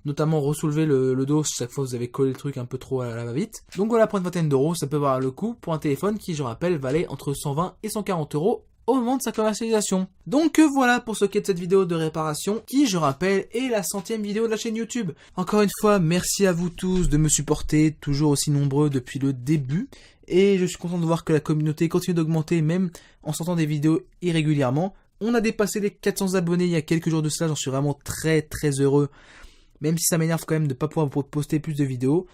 notamment resoulever le dos chaque fois que vous avez collé le truc un peu trop à la va-vite. Donc voilà, pour une vingtaine d'euros, ça peut valoir le coup pour un téléphone qui, je rappelle, valait entre 120 et 140 € au moment de sa commercialisation. Donc voilà pour ce qui est de cette vidéo de réparation, qui, je rappelle, est la 100e vidéo de la chaîne YouTube. Encore une fois, merci à vous tous de me supporter, toujours aussi nombreux depuis le début. Et je suis content de voir que la communauté continue d'augmenter, même en sortant des vidéos irrégulièrement. On a dépassé les 400 abonnés il y a quelques jours de cela, j'en suis vraiment très heureux. Même si ça m'énerve quand même de ne pas pouvoir poster plus de vidéos.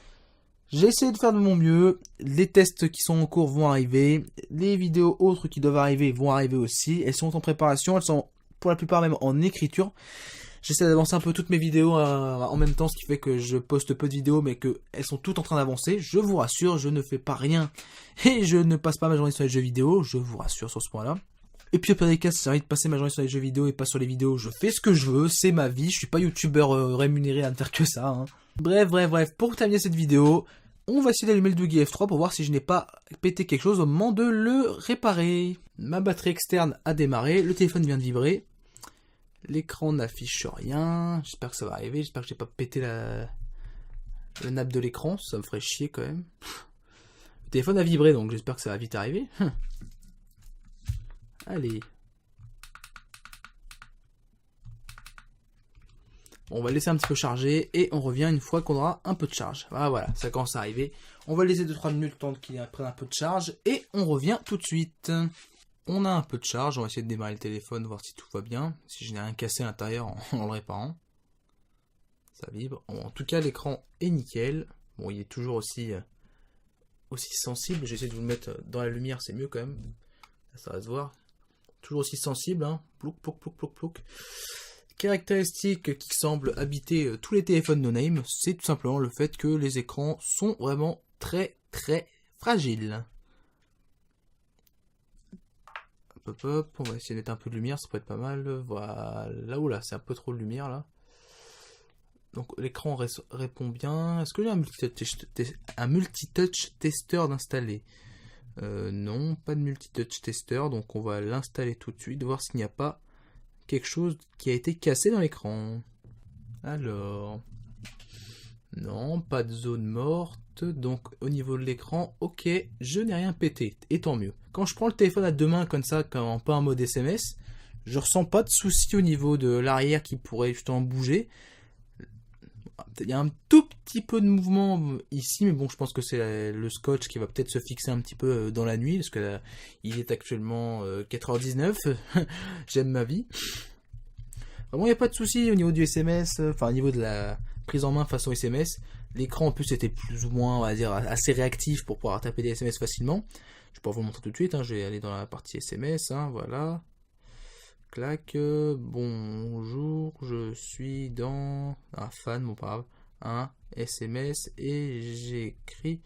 J'ai essayé de faire de mon mieux. Les tests qui sont en cours vont arriver. Les vidéos autres qui doivent arriver vont arriver aussi. Elles sont en préparation. Elles sont pour la plupart même en écriture. J'essaie d'avancer un peu toutes mes vidéos en même temps. Ce qui fait que je poste peu de vidéos mais qu'elles sont toutes en train d'avancer. Je vous rassure, je ne fais pas rien. Et je ne passe pas ma journée sur les jeux vidéo. Je vous rassure sur ce point-là. Et puis au pire des cas, si j'ai envie de passer ma journée sur les jeux vidéo et pas sur les vidéos, je fais ce que je veux, c'est ma vie, je suis pas youtubeur rémunéré à ne faire que ça. Hein. Bref, pour terminer cette vidéo, on va essayer d'allumer le Doogee F3 pour voir si je n'ai pas pété quelque chose au moment de le réparer. Ma batterie externe a démarré, le téléphone vient de vibrer, l'écran n'affiche rien, j'espère que ça va arriver, j'espère que j'ai pas pété la nappe de l'écran, ça me ferait chier quand même. Le téléphone a vibré donc j'espère que ça va vite arriver. Allez. On va le laisser un petit peu charger et on revient une fois qu'on aura un peu de charge. Ah, voilà, ça commence à arriver. On va le laisser 2-3 minutes le temps qu'il prenne un peu de charge et on revient tout de suite. On a un peu de charge, on va essayer de démarrer le téléphone, voir si tout va bien. Si je n'ai rien cassé à l'intérieur en le réparant. Ça vibre. Bon, en tout cas, l'écran est nickel. Bon, il est toujours aussi sensible. J'essaie de vous le mettre dans la lumière, c'est mieux quand même. Là, ça va se voir. Toujours aussi sensible, hein. Plouc, plouc, plouc, plouc, plouc. Caractéristique qui semble habiter tous les téléphones no-name, c'est tout simplement le fait que les écrans sont vraiment très très fragiles. Hop, hop, hop. On va essayer de mettre un peu de lumière, ça peut être pas mal. Voilà, là où là, c'est un peu trop de lumière là. Donc l'écran répond bien. Est-ce que j'ai un multi-touch testeur d'installer? Non, pas de multi-touch testeur, donc on va l'installer tout de suite, voir s'il n'y a pas quelque chose qui a été cassé dans l'écran. Alors, non, pas de zone morte, donc au niveau de l'écran, ok, je n'ai rien pété, et tant mieux. Quand je prends le téléphone à deux mains comme ça, pas en mode SMS, je ressens pas de souci au niveau de l'arrière qui pourrait justement bouger. Il y a un tout petit peu de mouvement ici, mais bon, je pense que c'est le scotch qui va peut-être se fixer un petit peu dans la nuit, parce que là, il est actuellement 4h19, j'aime ma vie. Bon, il n'y a pas de souci au niveau du SMS, enfin au niveau de la prise en main façon SMS. L'écran en plus était plus ou moins, on va dire, assez réactif pour pouvoir taper des SMS facilement. Je peux vous le montrer tout de suite, hein. Je vais aller dans la partie SMS, hein, voilà. Clac, bonjour, je suis dans un fan, bon pas grave, un SMS et j'écris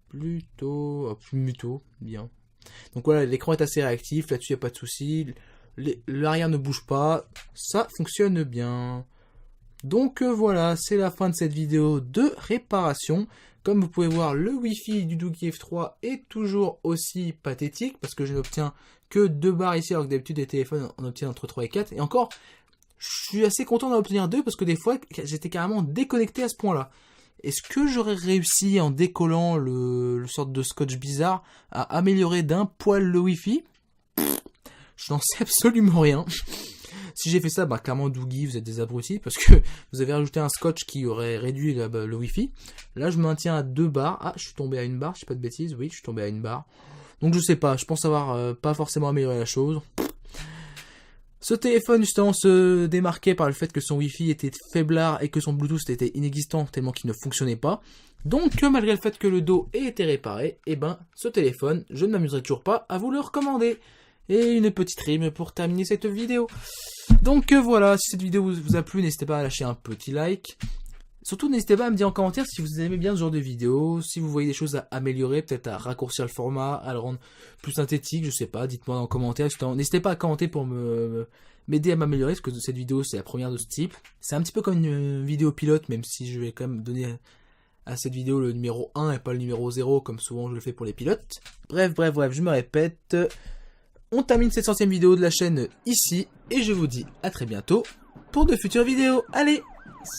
plutôt, bien. Donc voilà, l'écran est assez réactif, là-dessus il n'y a pas de souci, l'arrière ne bouge pas, ça fonctionne bien. Donc voilà, c'est la fin de cette vidéo de réparation. Comme vous pouvez voir, le Wi-Fi du Doogee F3 est toujours aussi pathétique parce que je n'obtiens que 2 barres ici alors que d'habitude les téléphones en obtiennent entre 3 et 4. Et encore, je suis assez content d'en obtenir 2 parce que des fois j'étais carrément déconnecté à ce point-là. Est-ce que j'aurais réussi en décollant le sorte de scotch bizarre à améliorer d'un poil le Wi-Fi? Je n'en sais absolument rien. Si j'ai fait ça, bah clairement Doogee, vous êtes des abrutis parce que vous avez rajouté un scotch qui aurait réduit le Wi-Fi. Là, je maintiens à 2 barres. Ah, je suis tombé à 1 barre, je sais pas de bêtises. Oui, je suis tombé à 1 barre. Donc je sais pas, je pense avoir pas forcément amélioré la chose. Ce téléphone justement se démarquait par le fait que son Wi-Fi était faiblard et que son Bluetooth était inexistant tellement qu'il ne fonctionnait pas. Donc malgré le fait que le dos ait été réparé, eh ben ce téléphone, je ne m'amuserai toujours pas à vous le recommander. Et une petite rime pour terminer cette vidéo. Donc voilà, si cette vidéo vous a plu, n'hésitez pas à lâcher un petit like. Surtout, n'hésitez pas à me dire en commentaire si vous aimez bien ce genre de vidéo, si vous voyez des choses à améliorer, peut-être à raccourcir le format, à le rendre plus synthétique, je sais pas, dites-moi dans les commentaires. N'hésitez pas à commenter pour m'aider à m'améliorer, parce que cette vidéo, c'est la première de ce type. C'est un petit peu comme une vidéo pilote, même si je vais quand même donner à cette vidéo le numéro 1 et pas le numéro 0, comme souvent je le fais pour les pilotes. Bref, je me répète. On termine cette 100e vidéo de la chaîne ici, et je vous dis à très bientôt pour de futures vidéos. Allez,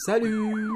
salut!